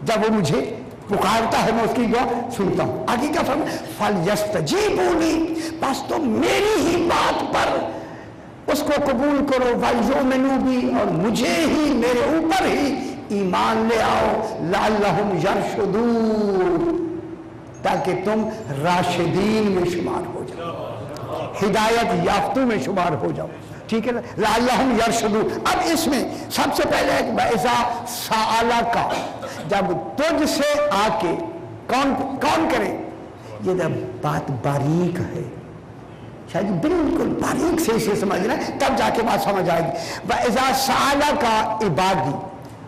جب وہ مجھے پکارتا ہے میں اس کی دعا سنتا ہوں۔ آگے کیا فرمایا فَلْيَسْتَجِيبُوا لِي، بس تم میری ہی بات پر اس کو قبول کرو، وَلْيُؤْمِنُوا بِي، اور مجھے ہی، میرے اوپر ہی ایمان لے آؤ، لَعَلَّهُمْ يَرْشُدُونَ، تاکہ تم راشدین میں شمار ہو جاؤ، ہدایت یافتوں میں شمار ہو جاؤ، ٹھیک ہے نا، لَعَلَّهُمْ يَرْشُدُونَ۔ اب اس میں سب سے پہلے وَإِذَا سَأَلَكَ، جب تجھ سے آ کے کون کرے، یہ جب بات باریک ہے، شاید بالکل باریک سے اسے سمجھنا ہے، تب جا کے بات سمجھ آئے گی۔ وَإِذَا سَأَلَكَ عِبَادِي،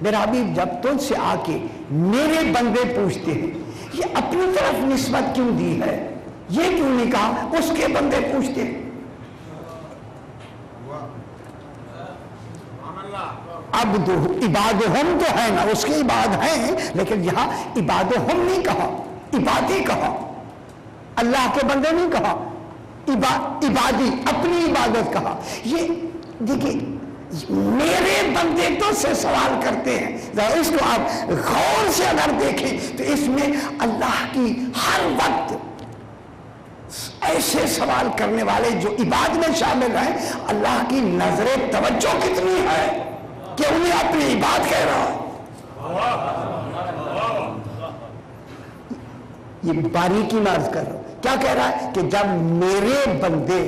میرا حبیب جب تجھ سے آ کے میرے بندے پوچھتے ہیں، یہ اپنی طرف نسبت کیوں دی ہے؟ یہ کیوں نہیں کہا اس کے بندے پوچھتے ہیں؟ عبادہم تو ہے نا، اس کے عباد ہیں، لیکن یہاں عبادہم نہیں کہا، عبادی کہا، اللہ کے بندے نہیں کہا، عبادی، اپنی عبادت کہا۔ یہ دیکھیں میرے بندے تو سے سوال کرتے ہیں، اس کو آپ غور سے اگر دیکھیں تو اس میں اللہ کی ہر وقت ایسے سوال کرنے والے جو عباد میں شامل ہیں، اللہ کی نظر توجہ کتنی ہے کہ انہیں اپنی عباد کہہ رہا ہے۔ یہ باریکی میں عرض کر رہا ہوں، کیا کہہ رہا ہے کہ جب میرے بندے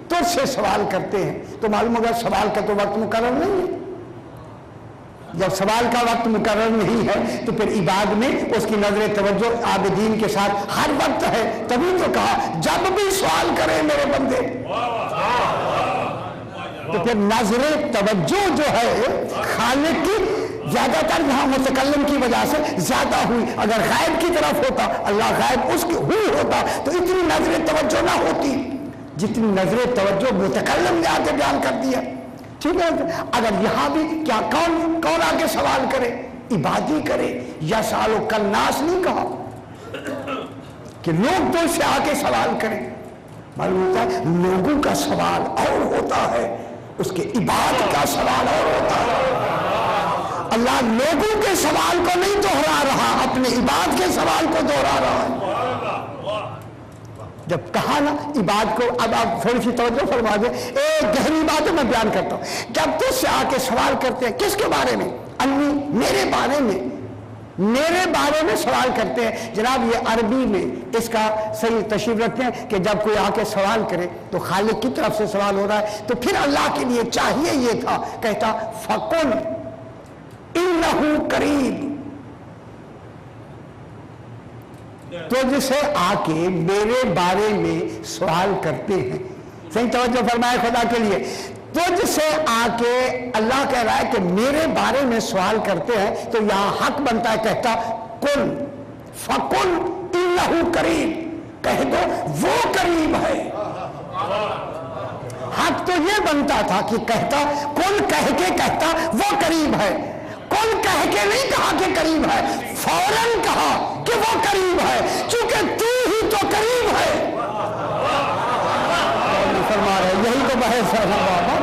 تجھ سے سوال کرتے ہیں تو معلوم ہوگا سوال کا تو وقت مقرر نہیں ہے، جب سوال کا وقت مقرر نہیں ہے تو پھر عباد میں اس کی نظر توجہ عابدین کے ساتھ ہر وقت ہے، تبھی تو کہا جب بھی سوال کرے میرے بندے، تو پھر نظر توجہ جو ہے خالق کی زیادہ تر یہاں متکلم کی وجہ سے زیادہ ہوئی، اگر غائب کی طرف ہوتا، اللہ غائب اس کی ہوئی ہوتا تو اتنی نظر توجہ نہ ہوتی جتنی نظر توجہ متکلم نے آگے بیان کر دیا، ٹھیک ہے۔ اگر یہاں بھی کیا کون آگے سوال کرے؟ عبادی کرے، یا سالو کلناس نہیں کہا کہ لوگ تو سے آ کے سوال کریں، معلوم ہوتا ہے لوگوں کا سوال اور ہوتا ہے، اس کے عباد کا سوال اور ہوتا ہے۔ اللہ لوگوں کے سوال کو نہیں دوہرا رہا، اپنے عباد کے سوال کو دوہرا رہا ہے۔ جب کہا نا عباد کو، اب آپ تھوڑی سی توجہ فرما دیں، ایک گہری بات میں بیان کرتا ہوں، جب تجھ سے آ کے سوال کرتے ہیں کس کے بارے میں؟ انی، میرے بارے میں سوال کرتے ہیں۔ جناب یہ عربی میں اس کا صحیح تشریح رکھتے ہیں کہ جب کوئی آ کے سوال کرے تو خالق کی طرف سے سوال ہو رہا ہے، تو پھر اللہ کے لیے چاہیے یہ تھا، کہتا فَقُلْ إِنَّهُ قَرِيبٌ، تجھ سے آ کے میرے بارے میں سوال کرتے ہیں، صحیح توجہ فرمائے خدا کے لیے، تجھ سے آ کے اللہ کہہ رہا ہے کہ میرے بارے میں سوال کرتے ہیں تو یہاں حق بنتا ہے، کہتا کل فقل انہ قریب، کہہ دو وہ قریب ہے۔ حق تو یہ بنتا تھا کہ کہتا کل کہہ کے کہتا وہ قریب ہے، کل کہہ کے نہیں کہا کہ قریب ہے، فوراً کہا کہ وہ قریب ہے، چونکہ تو ہی تو قریب ہے۔ فرما رہے یہی تو بحث ہے بابا،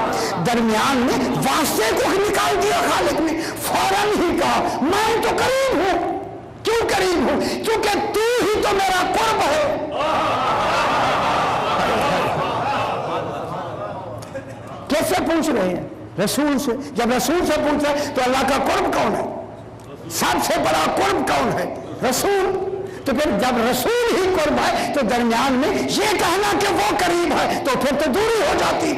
درمیان میں واسطے کو نکال دیا خالق نے، فوراً ہی کہا میں تو قریب ہوں۔ کیوں قریب ہوں؟ کیونکہ تو ہی تو میرا قرب ہے۔ کیسے پوچھ رہے ہیں؟ رسول سے۔ جب رسول سے پوچھ رہے تو اللہ کا قرب کون ہے؟ سب سے بڑا قرب کون ہے؟ رسول۔ تو پھر جب رسول ہی قرب ہے تو درمیان میں یہ کہنا کہ وہ قریب ہے تو پھر تو دوری ہو جاتی،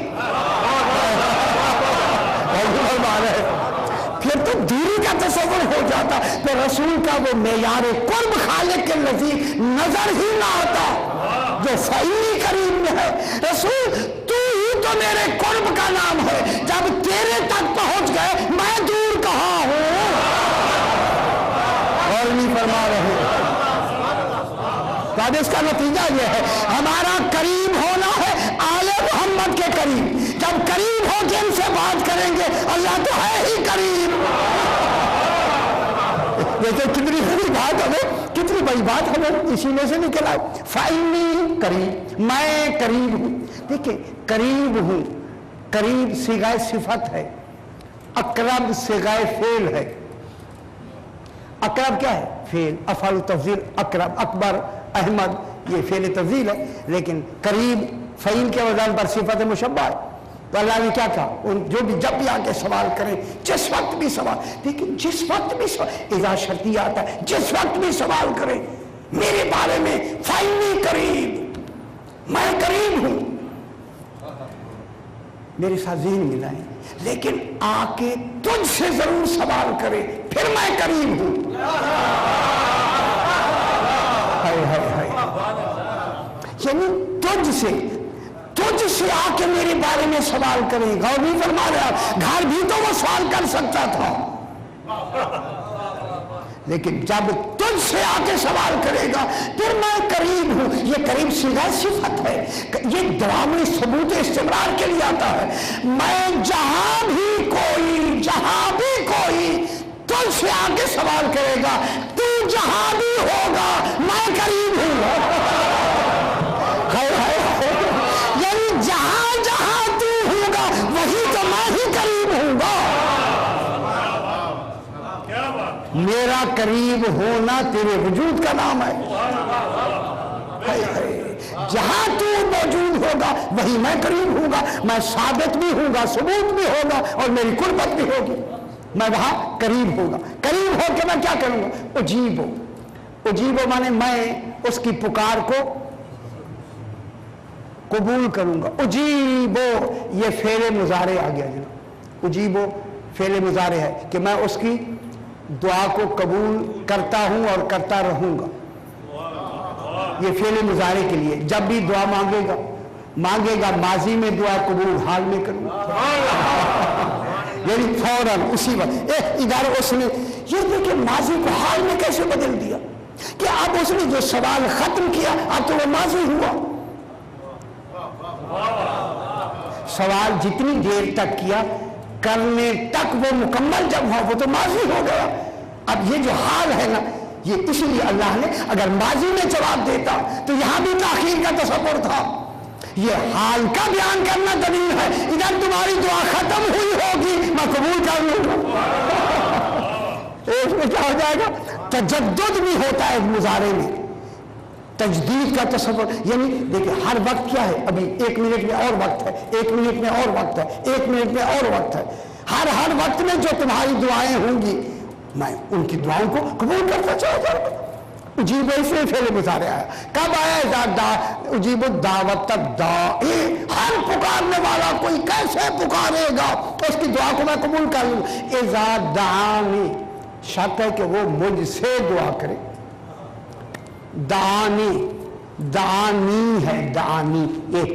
پھر تو دوری کا تصور ہو جاتا، تو رسول کا وہ معیار قرب خالق کے نزدیک نظر ہی نہ آتا جو فعلی قریب میں ہے۔ رسول تو ہی تو میرے قرب کا نام ہے، جب تیرے تک پہنچ گئے میں دور کہاں ہوں؟ اور نہیں فرما رہے۔ تو اس کا نتیجہ یہ ہے ہمارا قریب ہونا ہے آل محمد کے قریب۔ جب قریب ہو کے ان سے بات کریں گے اللہ تو ہے ہی قریب۔ دیکھیں کتنی بڑی بات ہمیں، کتنی بڑی بات ہمیں اسی میں سے نکل آئے۔ فإنی قریب، میں قریب ہوں۔ دیکھیں قریب ہوں، قریب صیغہ صفت ہے، اقرب صیغہ فعل ہے۔ اقرب کیا ہے؟ فعل، افعال تفضیل، اقرب، اکبر، احمد، یہ فعل تفضیل ہے، لیکن قریب فعیل کے وزن پر صفت مشبہ ہے۔ تو اللہ نے کیا کہا؟ جو بھی جب بھی آ کے سوال کریں، جس وقت بھی سوال، لیکن جس وقت بھی سوال، اذا شرطیہ آتا ہے، جس وقت بھی سوال کریں میرے بارے میں فإنی قریب، میں قریب ہوں، میرے ساتھ ذہن ملائیں، لیکن آ کے تجھ سے ضرور سوال کرے پھر میں قریب ہوں۔ یعنی تجھ سے آ کے میرے بارے میں سوال کرے گا، اور نہیں فرما رہا گھر بھی تو وہ سوال کر سکتا تھا، لیکن جب تجھ سے آ کے سوال کرے گا پھر میں قریب ہوں۔ یہ قریب صیغہ صفت ہے، یہ دوامی ثبوت استمرار کے لیے آتا ہے۔ میں جہاں بھی کوئی تجھ سے آ کے سوال کرے گا، تو جہاں بھی ہوگا میں قریب ہوں۔ یعنی جہاں جہاں تو ہوگا وہی تو میں ہی قریب ہوں گا۔ میرا قریب ہونا تیرے وجود کا نام ہے۔ جہاں تو موجود ہوگا وہی میں قریب ہوں گا، میں ثابت بھی ہوں گا، ثبوت بھی ہوگا، اور میری قربت بھی ہوگی، میں وہاں قریب ہوگا۔ قریب ہو کے میں کیا کروں گا؟ اجیبو مانے میں اس کی پکار کو قبول کروں گا۔ اجیبو یہ فعل مضارع آ گیا جناب، اجیبو فعل مضارع ہے کہ میں اس کی دعا کو قبول کرتا ہوں اور کرتا رہوں گا۔ یہ فعل مضارع کے لیے جب بھی دعا مانگے گا ماضی میں دعا قبول، حال میں کروں گا، یعنی فوراً اسی وقت۔ ادارے اس نے یہ دیکھیں ماضی کو حال میں کیسے بدل دیا کہ اب اس نے جو سوال ختم کیا اب تو وہ ماضی ہوا۔ سوال جتنی دیر تک کیا کرنے تک وہ مکمل جب ہوا وہ تو ماضی ہو گیا۔ اب یہ جو حال ہے نا، یہ اسی لیے اللہ نے اگر ماضی میں جواب دیتا تو یہاں بھی تاخیر کا تصور تھا، یہ حال کا بیان کرنا دلیل ہے۔ ادھر تمہاری دعا ختم ہوئی ہوگی میں قبول کر لوں گا۔ اس میں کیا ہو جائے گا؟ تجدد بھی ہوتا ہے مضارع میں، تجدید کا تصور، یعنی دیکھیں ہر وقت کیا ہے، ابھی 1 منٹ میں اور وقت ہے، 1 منٹ میں اور وقت ہے، 1 منٹ میں اور وقت ہے، ہر وقت میں جو تمہاری دعائیں ہوں گی میں ان کی دعاؤں کو قبول کرتا چلا جاؤں گا۔ اجیب سے فعل مضارع آیا، کب آیا؟ اجیب الدعوت الداعی، ہر پکارنے والا کوئی کیسے پکارے گا اس کی دعا کو میں قبول کر لوں۔ اذا دعانی، شرط ہے کہ وہ مجھ سے دعا کرے۔ دعانی ہے، دعانی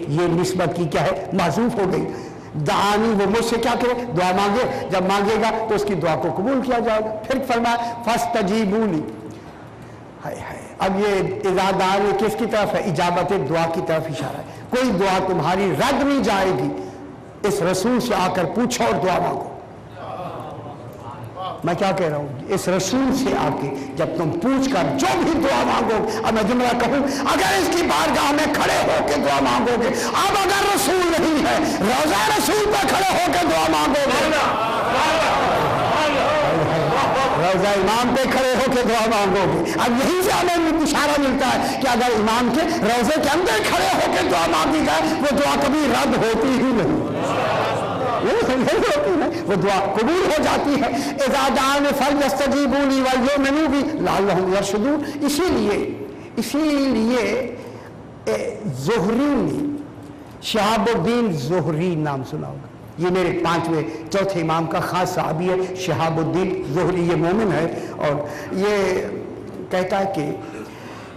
یہ نسبت کی کیا ہے؟ معذوف ہو گئی۔ دعانی وہ مجھ سے کیا کرے دعا مانگے جب مانگے گا تو اس کی دعا کو قبول کیا جائے گا پھر فرمایا فاستجیبونی اب یہ اذا دعانی کس کی طرف ہے اجابت دعا کی طرف اشارہ ہے کوئی دعا تمہاری رد نہیں جائے گی اس رسول سے آ کر پوچھو اور دعا مانگو میں کیا کہہ رہا ہوں اس رسول سے آ کے جب تم پوچھ کر جو بھی دعا مانگو اب میں جملہ کہوں اگر اس کی بارگاہ میں کھڑے ہو کے دعا مانگو گے اب اگر رسول نہیں ہے روزہ رسول پہ کھڑے ہو کے دعا مانگو گے روزہ امام پہ کھڑے ہو کے دعا مانگو گے اب یہیں سے ہمیں اشارہ ملتا ہے کہ اگر امام کے روزے کے اندر کھڑے ہو کے دعا مانگی جائے وہ دعا کبھی رد ہوتی ہی نہیں وہ دعا قبول ہو جاتی ہے اذا دعان فلیستجیبوا لی ولیؤمنوا بی لعلہم یرشدون اسی لیے زہری نے شہاب الدین زہری نام سنا ہوگا یہ میرے چوتھے امام کا خاص صحابی ہے شہاب الدین زہری یہ مومن ہے اور یہ کہتا ہے کہ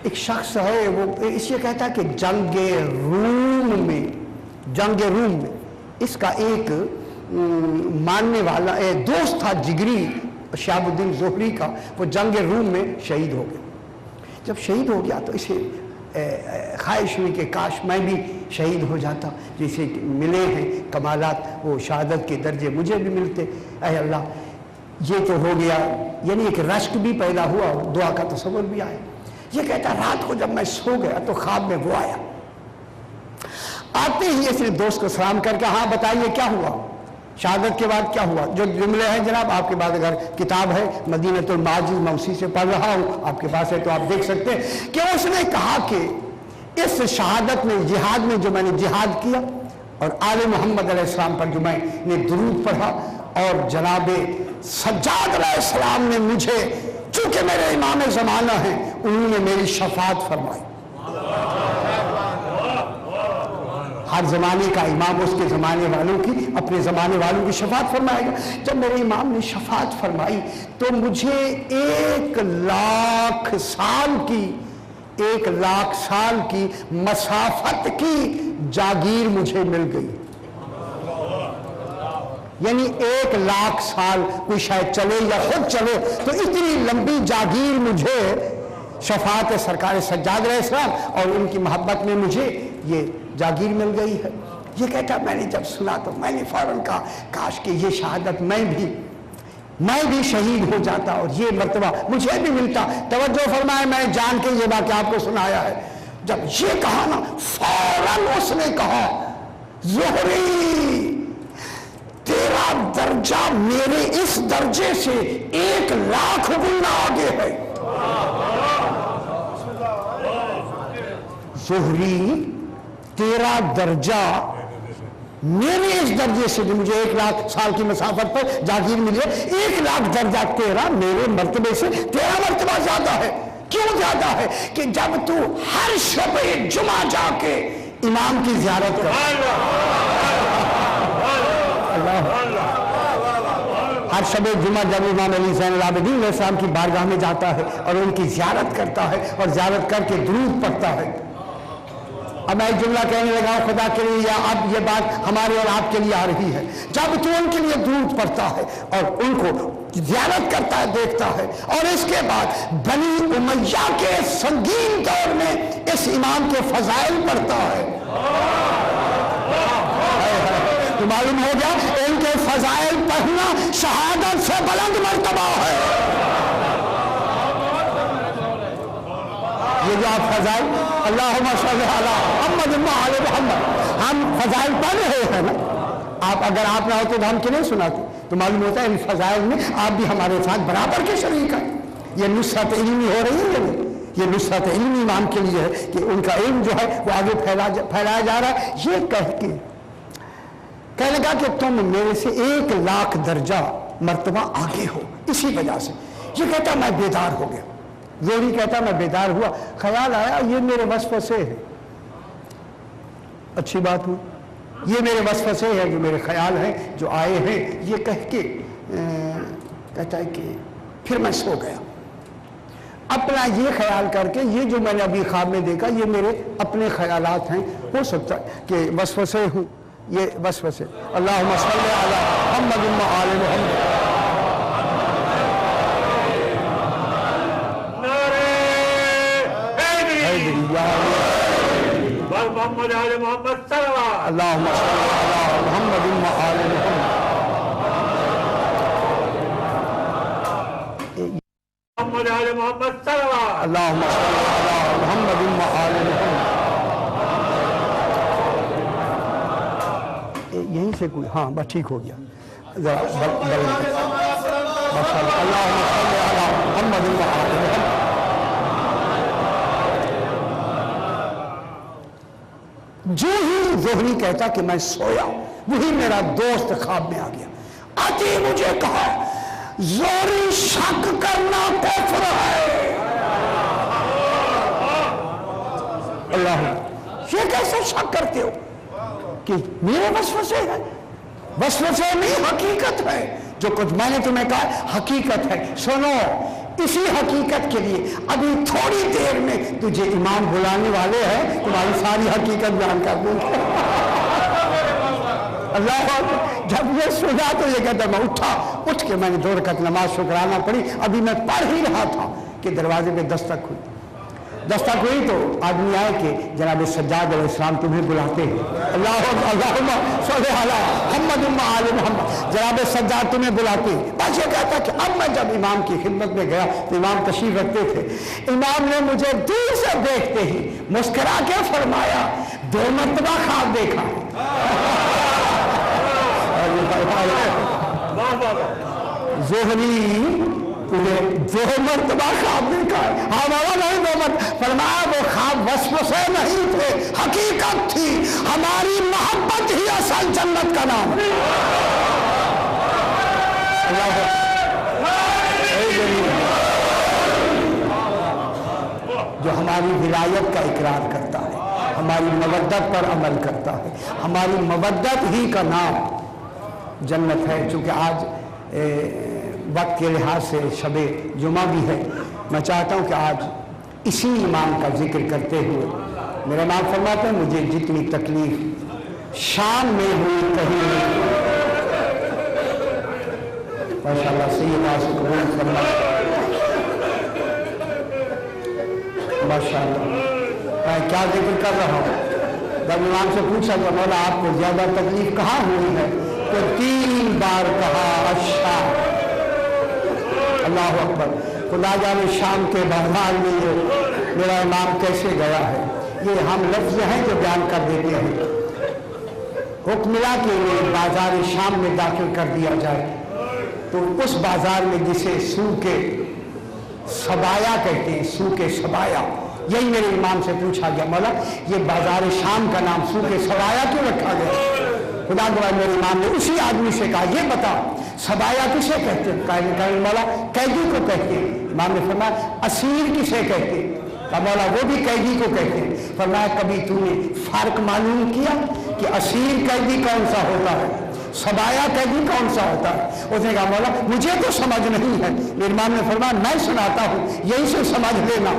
ایک شخص ہے وہ اس یہ کہتا ہے کہ جنگ روم میں اس کا ایک ماننے والا دوست تھا جگری شہاب الدین زہری کا وہ جنگ روم میں شہید ہو گیا جب شہید ہو گیا تو اسے خواہش ہوئی کہ کاش میں بھی شہید ہو جاتا جسے ملے ہیں کمالات وہ شہادت کے درجے مجھے بھی ملتے اے اللہ یہ تو ہو گیا یعنی ایک رشک بھی پیدا ہوا دعا کا تصور بھی آیا یہ کہتا رات کو جب میں سو گیا تو خواب میں وہ آیا آتے ہی اس نے دوست کو سلام کر کے ہاں بتائیے کیا ہوا شہادت کے بعد کیا ہوا جو جملے ہیں جناب آپ کے بعد اگر کتاب ہے مدینۃ الماجد میں اسی سے پڑھ رہا ہوں آپ کے پاس ہے تو آپ دیکھ سکتے ہیں کہ اس نے کہا کہ اس شہادت میں جہاد میں جو میں نے جہاد کیا اور آل محمد علیہ السلام پر جو میں نے درود پڑھا اور جناب سجاد علیہ السلام نے مجھے چونکہ میرے امام زمانہ ہیں انہوں نے میری شفاعت فرمائی ہر زمانے کا امام اس کے زمانے والوں کی اپنے زمانے والوں کی شفاعت فرمائے گا جب میرے امام نے شفاعت فرمائی تو مجھے 1,00,000 سال کی مسافت کی جاگیر مجھے مل گئی یعنی 1,00,000 سال کوئی شاید چلے یا خود چلے تو اتنی لمبی جاگیر مجھے شفاعت سرکار سجاد علیہ السلام اور ان کی محبت میں مجھے یہ جاگیر مل گئی ہے یہ کہتا میں نے جب سنا تو میں نے فوراً کہا کاش کہ یہ شہادت میں بھی شہید ہو جاتا اور یہ مرتبہ مجھے بھی ملتا توجہ فرمائے میں جان کے یہ واقعہ آپ کو سنایا ہے جب یہ کہا نا فوراً اس نے کہا زہری تیرا درجہ میرے اس درجے سے 1,00,000 گنا آگے ہے زہری تیرا درجہ میرے اس درجے سے جو مجھے 1,00,000 سال کی مسافت پر جاگیر ملی ہے 1,00,000 درجہ تیرا میرے مرتبے سے تیرا مرتبہ زیادہ ہے کیوں زیادہ ہے کہ جب تو ہر شب جمعہ جا کے امام کی زیارت کر ہر شب جمعہ جب امام علی زین العابدین علیہ السلام کی بارگاہ میں جاتا ہے اور ان کی زیارت کرتا ہے اور زیارت کر کے درود پڑھتا ہے اب میں جملہ کہنے لگا خدا کے لیے یا اب یہ بات ہمارے اور آپ کے لیے آ رہی ہے جب تو ان کے لیے درود پڑھتا ہے اور ان کو زیارت کرتا ہے دیکھتا ہے اور اس کے بعد بنی امیہ کے سنگین دور میں اس امام کے فضائل پڑھتا ہے تو معلوم ہو گیا ان کے فضائل پڑھنا شہادت سے بلند مرتبہ ہے یہ جو آپ فضائل اللہم صلی علی محمد وعلی محمد ہم فضائل پڑھ رہے ہیں نا آپ اگر آپ نہ ہوتے تو ہم کیوں نہیں سناتے تو معلوم ہوتا ہے ان فضائل میں آپ بھی ہمارے ساتھ برابر کے شریک ہیں یہ نصرت علمی ہو رہی ہے یہ نصرت علمی امام کے لیے ہے کہ ان کا علم جو ہے وہ آگے پھیلایا جا رہا ہے یہ کہنے لگا کہ تم میرے سے 1,00,000 درجہ مرتبہ آگے ہو اسی وجہ سے یہ کہتا میں بیدار ہو گیا زہری کہتا میں بیدار ہوا خیال آیا یہ میرے وسوسے ہے اچھی بات ہوئی یہ میرے وسوسے ہے جو میرے خیال ہیں جو آئے ہیں یہ کہہ کے کہتا ہے کہ پھر میں سو گیا اپنا یہ خیال کر کے یہ جو میں نے ابھی خواب میں دیکھا یہ میرے اپنے خیالات ہیں ہو سکتا ہے کہ وسوسے ہوں یہ وسوسے. اللہم صلی علی محمد و آل محمد. محمد آل محمد صلوات. اللہم صلی علی محمد و آل محمد. محمد آل محمد صلوات. اللہم صلی علی محمد و آل محمد. یہیں سے کوئی ہاں بس ٹھیک ہو گیا. ذرا اللہم صلی علی محمد و آل محمد. جو ہی زہری کہتا کہ میں سویا وہی میرا دوست خواب میں آ گیا. آتی مجھے کہا زہری شک کرنا کفر ہے. اللہ یہ کیسے شک کرتے ہو کہ میرے وسوسے ہیں؟ وسوسے نہیں حقیقت ہے. جو کچھ میں نے تمہیں کہا حقیقت ہے. سنو اسی حقیقت کے لیے ابھی تھوڑی دیر میں تجھے امام بلانے والے ہیں تمہاری ساری حقیقت بیان کر دوں گا. اللہ جب یہ سنا تو یہ کہتا میں اٹھ کے میں نے 2 رکعت نماز شکرانہ پڑھی. ابھی میں پڑھ ہی رہا تھا کہ دروازے پہ دستک ہوئی تو آدمی آئے کہ جناب سجاد علیہ السلام تمہیں بلاتے ہیں. اللہم صلی علی محمد و آل محمد. جناب سجاد تمہیں بلاتے ہیں. بس یہ کہتا کہ اب میں جب امام کی خدمت میں گیا تو امام تشریف رکھتے تھے. امام نے مجھے دور سے دیکھتے ہی مسکرا کے فرمایا 2 مرتبہ خواب دیکھا. زہری تجھے 2 مرتبہ خواب دیکھا ہے. ہاں بابا نہیں 2 مرتبہ. فرمایا وہ خواب وسوسے نہیں تھے حقیقت تھی. ہماری محبت ہی اصل جنت کا نام ہے. جو ہماری ولایت کا اقرار کرتا ہے ہماری مودت پر عمل کرتا ہے ہماری مودت ہی کا نام جنت ہے. چونکہ آج وقت کے لحاظ سے شب جمعہ بھی ہے میں چاہتا ہوں کہ آج اسی امام کا ذکر کرتے ہوئے میرا امام فرماتے ہیں مجھے جتنی تکلیف شام میں ہوئی کہیں نہیں. ماشاءاللہ سید آسف قبول فرما. ماشاءاللہ میں کیا ذکر کر رہا ہوں. جب امام سے پوچھا کہ مولا آپ کو زیادہ تکلیف کہاں ہوئی ہے تو 3 بار کہا اچھا. اللہ اکبر. خدا جانے شام کے بازار میں یہ میرا امام کیسے گیا ہے. یہ ہم لفظ ہیں جو بیان کر دیتے ہیں. حکم ملا کہ بازار شام میں داخل کر دیا جائے تو اس بازار میں جسے سوق سبایا کہتے ہیں سوق سبایا یہی میرے امام سے پوچھا گیا مولا یہ بازار شام کا نام سوق سبایا کیوں رکھا گیا. خدا گواہ میرے امام نے اسی آدمی سے کہا یہ بتا سبایا کسے کہتے ہیں. کہا مولا قیدی کو کہتے ہیں. امام نے فرمایا اسیر کسے کہتے ہیں. کہا مولا وہ بھی قیدی کو کہتے ہیں. فرمایا کبھی تو نے فرق معلوم کیا کہ اسیر قیدی کون سا ہوتا ہے سبایا قیدی کون سا ہوتا ہے. اس نے کہا مولا مجھے تو سمجھ نہیں ہے. میرے امام نے فرمایا میں سناتا ہوں یہی سے سمجھ لینا.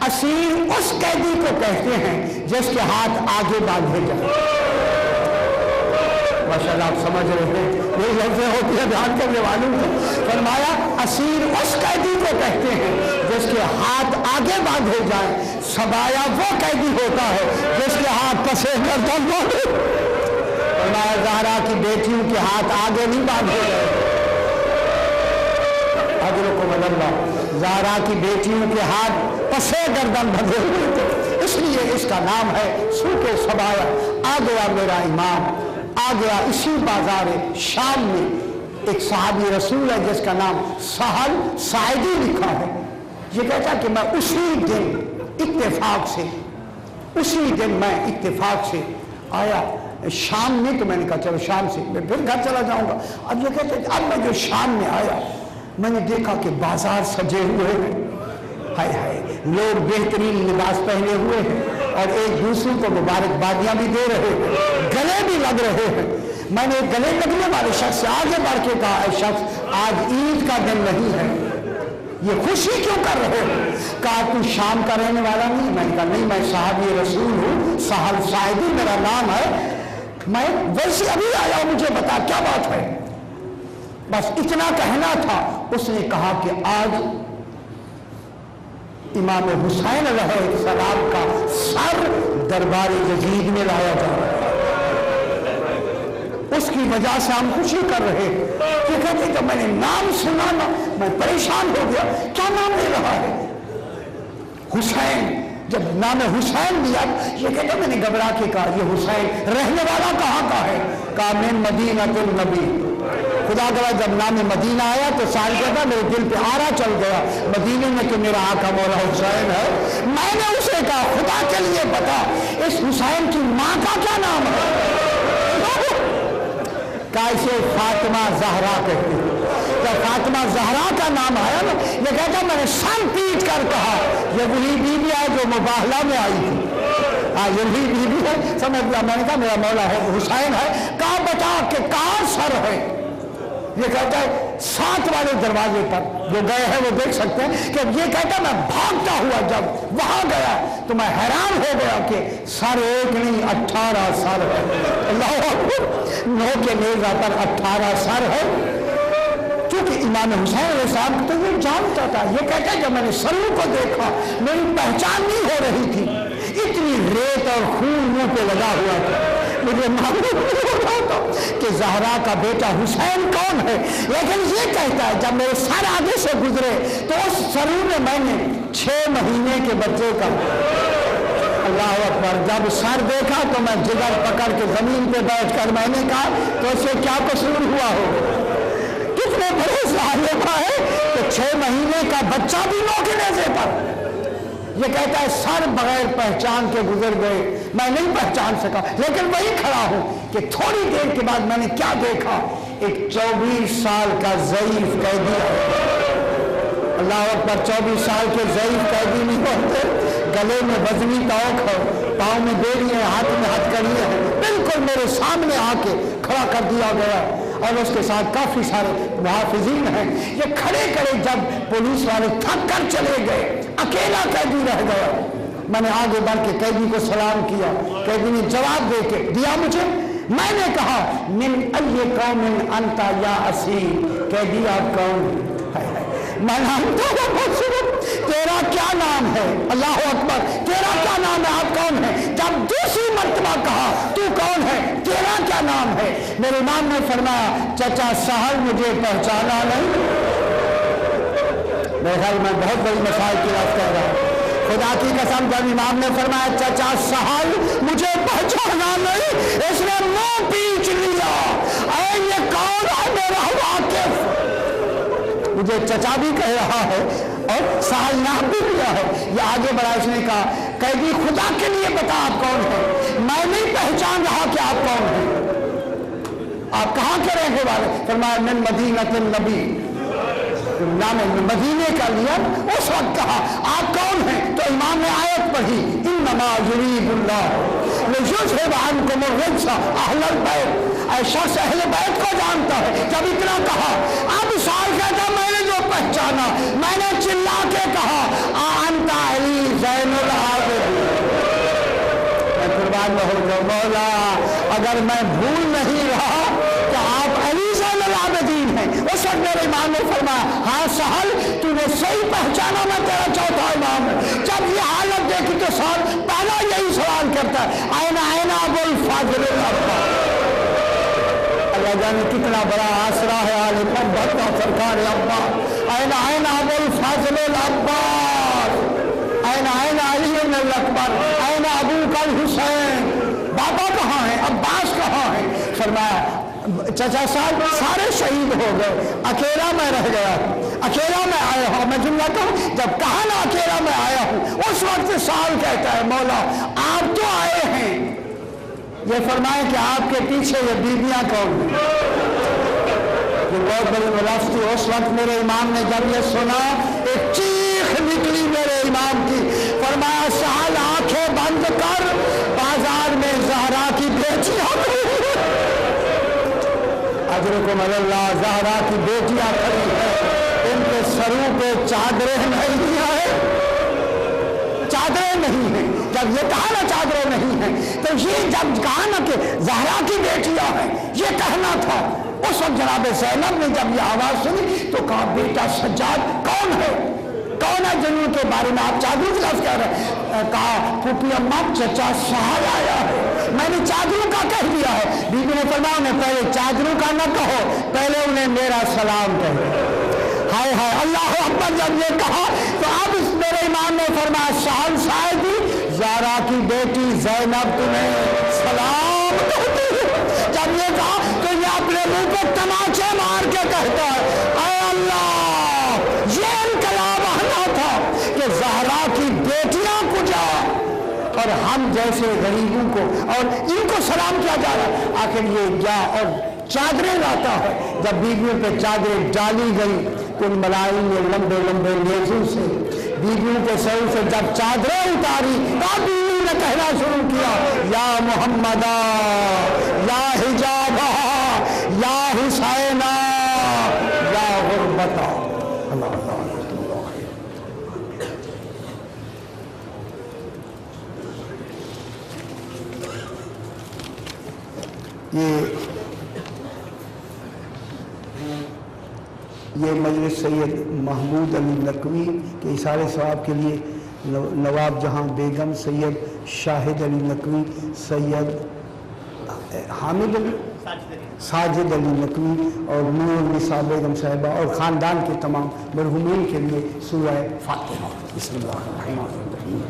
اسیر اس قیدی کو کہتے ہیں جس کے ہاتھ آگے باندھے جائیں. ماشاءاللہ آپ سمجھ رہے ہیں یہ لفظیں ہوتی ہیں دھیان کرنے والوں کو. فرمایا اسیر اس قیدی کو کہتے ہیں جس کے ہاتھ آگے باندھے جائیں. سبایا وہ قیدی ہوتا ہے جس کے ہاتھ پسے گردن باندھے. فرمایا زہرا کی بیٹیوں کے ہاتھ آگے نہیں باندھے گئے. حضرکم اللہ زہرا کی بیٹیوں کے ہاتھ پسے گردن بندھے ہوئے تھے اس لیے اس کا نام ہے سوق سبایا. آ گیا میرا امام آ گیا. اسی بازار شام میں ایک صحابی رسول ہے جس کا نام سہل ساعدی لکھا ہے. یہ کہتا کہ میں اسی دن اتفاق سے آیا شام میں. تو میں نے کہا چلو شام سے میں پھر گھر چلا جاؤں گا. اب یہ کہتے کہ اب میں جو شام میں آیا میں نے دیکھا کہ بازار سجے ہوئے ہیں. ہائے ہائے لوگ بہترین لباس پہنے ہوئے ہیں اور ایک دوسرے کو مبارکبادیاں بھی دے رہے ہیں گلے بھی لگ رہے ہیں. میں نے گلے لگنے والے شخص سے آگے بڑھ کے کہا اے شخص آج عید کا دن نہیں ہے یہ خوشی کیوں کر رہے ہو. کہا تو شام کا رہنے والا نہیں. میں نے کہا نہیں میں صحابی رسول ہوں سہل ساعدی میرا نام ہے. میں ویسے ابھی آیا ہوں، مجھے بتا کیا بات ہے؟ بس اتنا کہنا تھا۔ اس نے کہا کہ آج امام حسین علیہ السلام کا سر دربار یزید میں لایا جا رہا ہے، اس کی وجہ سے ہم خوشی کر رہے۔ یہ کہتے کہ میں نے نام سنا نا، میں پریشان ہو گیا، کیا نام لے رہا ہے؟ حسین۔ جب نام حسین دیا، یہ کہتا میں نے گھبرا کے کہا یہ حسین رہنے والا کہاں کا ہے؟ کہا من مدینہ النبی۔ خدا کرا جب نام مدینہ آیا تو سال کہتا میرے دل پہ آرا چل گیا، مدینے میں تو میرا آقا مولا حسین ہے۔ میں نے اسے کہا خدا کے لیے بتا اس حسین کی ماں کا کیا نام ہے؟ کہا اسے فاطمہ زہرا کہتے ہیں۔ جب فاطمہ زہرا کا نام آیا نا، یہ کہتا میں نے سر پیٹ کر کہا یہ وہی بیوی ہے جو مباہلہ میں آئی تھی، ہاں یہ وہی بیوی ہے، سمجھ لیا۔ میں نے کہا میرا مولا ہے حسین ہے۔ کہا بتا کہ کہاں سر ہے؟ یہ کہتا ہے 7 والے دروازے پر، جو گئے ہیں وہ دیکھ سکتے ہیں کہ یہ کہتا میں بھاگتا ہوا جب وہاں گیا تو میں حیران ہو گیا کہ سر ایک نہیں 18 سر ہے۔ اللہ اکبر، 9 کے نیزہ پر 18 سر ہے۔ کیونکہ امام حسین علیہ السلام تو یہ جانتا تھا۔ یہ کہتا ہے جب میں نے سروں کو دیکھا میری پہچان نہیں ہو رہی تھی، اتنی ریت اور خون منہ پہ لگا ہوا تھا، مجھے معلوم نہیں ہو رہا تھا کہ زہرا کا بیٹا حسین کون ہے۔ لیکن یہ کہتا ہے جب میرے سر آگے سے گزرے تو اس سرو میں میں نے 6 مہینے کے بچے کا، اللہ اکبر، جب سر دیکھا تو میں جگر پکڑ کے زمین پہ بیٹھ کر میں نے کہا تو اسے کیا قصور ہوا ہو؟ کتنے بڑے ظالم ہے کہ 6 مہینے کا بچہ بھی 9 کے نیزے پر۔ یہ کہتا ہے سر بغیر پہچان کے گزر گئے، میں نہیں پہچان سکا، لیکن وہی کھڑا ہوں کہ تھوڑی دیر کے بعد میں نے کیا دیکھا؟ ایک 24 سال کا ضعیف قیدی ہے۔ اللہ اکبر، 24 سال کے ضعیف قیدی نہیں ہوتے، گلے میں وزنی توق ہے، پاؤں میں بیڑی ہے، ہاتھ میں ہتھکڑیاں ہیں، بالکل میرے سامنے آ کے کھڑا کر دیا گیا اور اس کے ساتھ کافی سارے محافظین ہیں۔ یہ کھڑے کھڑے جب پولیس والے تھک کر چلے گئے، اکیلا قیدی رہ گیا۔ میں نے آگے بڑھ کے قیدی کو سلام کیا، قیدی نے جواب دے کے دیا مجھے۔ میں نے کہا من ای قوم انت یا اسیر، قیدی آپ کون ہے؟ میں نامتا ہوں، تیرا کیا نام ہے؟ اللہ اکبر، تیرا کیا نام ہے؟ آپ کون ہے؟ جب دوسری مرتبہ کہا تو کون ہے؟ تیرا کیا نام ہے؟ میرے امام نے فرمایا چچا سہل مجھے پہچانا نہیں۔ میرے خیال میں بہت بڑی مسائل کی بات کہہ رہا ہوں، خدا کی قسم۔ جب امام نے فرمایا چچا سہل مجھے پہچانا نہیں، اس نے منہ پیچ لیا، اے یہ کون ہے میرا واقف؟ مجھے چچا بھی کہہ رہا ہے اور سہل نام بھی لیا ہے۔ یہ آگے بڑھا، اس نے کہا قیدی خدا کے لیے بتا آپ کون ہے؟ میں نہیں پہچان رہا کہ آپ کون ہیں، آپ کہاں کے رہنے والے؟ فرمایا من مدینہ النبی، نام مدینے کا لیا۔ اس وقت کہا آپ کون ہیں؟ تو امام نے آیت پڑھی انما یرید اللہ لیذھب عنکم الرجس اہل البیت، اے شخص اہل بیت کو جانتا ہے۔ جب اتنا کہا اب سال کہتا میں نے جو پہچانا، میں نے چلا کے کہا انت علی زین العابدین۔ میں قربان ہو جاؤ مولا، اگر میں بھول نہیں رہا کہ آپ علی زین العابدین ہیں۔ اس وقت میرے امام نے فرمایا ہاں سہل تو نے صحیح پہچانا، میں تیرا چوتھا امام ہوں۔ جب یہ حالت دیکھی تو سہل پہلا یہی سوال کرتا ہے آئین ابو الفضل العباس۔ اللہ جانے کتنا بڑا آسرا ہے آل محمد کا سرکار عباس۔ آئین ابو الفضل العباس، آئین علی بن الاکبر، آئین ابو کا حسین، بابا کہاں ہے؟ عباس کہاں ہے؟ فرمایا چچا صاحب سارے شہید ہو گئے، اکیلا میں رہ گیا، اکیلا میں آیا ہوں۔ میں جملہ کہوں جب کہا نا اکیلا میں آیا ہوں، اس وقت سال کہتا ہے مولا آپ تو آئے ہیں، یہ فرمائے کہ آپ کے پیچھے یہ بیویاں کون ہیں؟ یہ بہت بڑی ملافتی۔ اس وقت میرے امام نے جب یہ سنا ایک چیخ نکلی میرے امام کی، فرمایا سہل آنکھیں بند کر، بازار میں زہرا کی بیٹیاں اجرکم اللہ، زہرا کی بیٹیاں کھڑی ہیں، ان کے سروں پہ چادریں نہیں ہیں، چادریں نہیں ہیں۔ جب یہ کہا نا چادریں نہیں ہیں، تو یہ جب کہا نا کہ زہرا کی بیٹیاں ہیں، یہ کہنا تھا۔ اس وقت جناب زینب نے جب یہ آواز سنی تو کہا بیٹا سجاد کون ہے؟ کون ہے جن کے بارے میں آپ چادروں کے لفظ کہہ رہے ہیں؟ کہا پھوپھی اماں چچا سہل آیا ہے، میں نے چادروں کا کہہ دیا ہے۔ بی بی نے فرمایا انہیں پہلے چادروں کا نہ کہو، پہلے انہیں میرا سلام کہو۔ ہائے ہائے اللہ اکبر، جب یہ کہا تو اب اس میرے امام نے فرمایا سہل صاحبی زہرا کی بیٹی زینب تمہیں سلام کہتی ہے۔ جب یہ کہا تو یہ اپنے منہ کو تماچے مار کے کہتا ہے اے اللہ، یہ انقلاب آنا تھا کہ زہرا کی بیٹیاں کو جا اور ہم جیسے غریبوں کو اور ان کو سلام کیا جا رہا ہے۔ آخر یہ گیا اور چادریں لاتا ہے۔ جب بیویوں پہ چادریں ڈالی گئی تو ان ملائکوں نے لمبے لمبے نیزوں سے بیویوں کے سر سے جب چادریں اتاری تو بیویوں نے کہنا شروع کیا یا محمدہ، یا حجابہ، یا حسینہ، یا غربتہ۔ اللہ اللہ یہ مجلس سید محمود علی نقوی کے اثارِ ثواب کے لیے نواب جہاں بیگم، سید شاہد علی نقوی، سید حامد علی، ساجد علی نقوی اور نور النساء بیگم صاحبہ اور خاندان کے تمام مرحومین کے لیے سورہ فاتحہ۔ بسم اللہ الرحمن الرحیم۔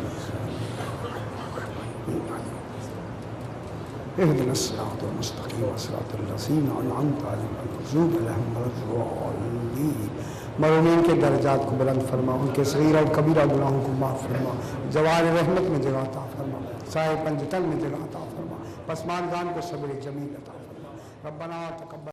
اهدنا الصراط المستقيم صراط الذين أنعمت عليهم غير المغضوب عليهم ولا الضالين۔ مرحومین کے درجات کو بلند فرما، ان کے صغیرہ اور کبیرہ گناہوں کو معاف فرما، جوار رحمت میں جگہ عطا فرما، سائے پنجتن میں جگہ عطا فرما، پسماندگان کو صبر جمیل عطا فرما۔ ربنا تقبل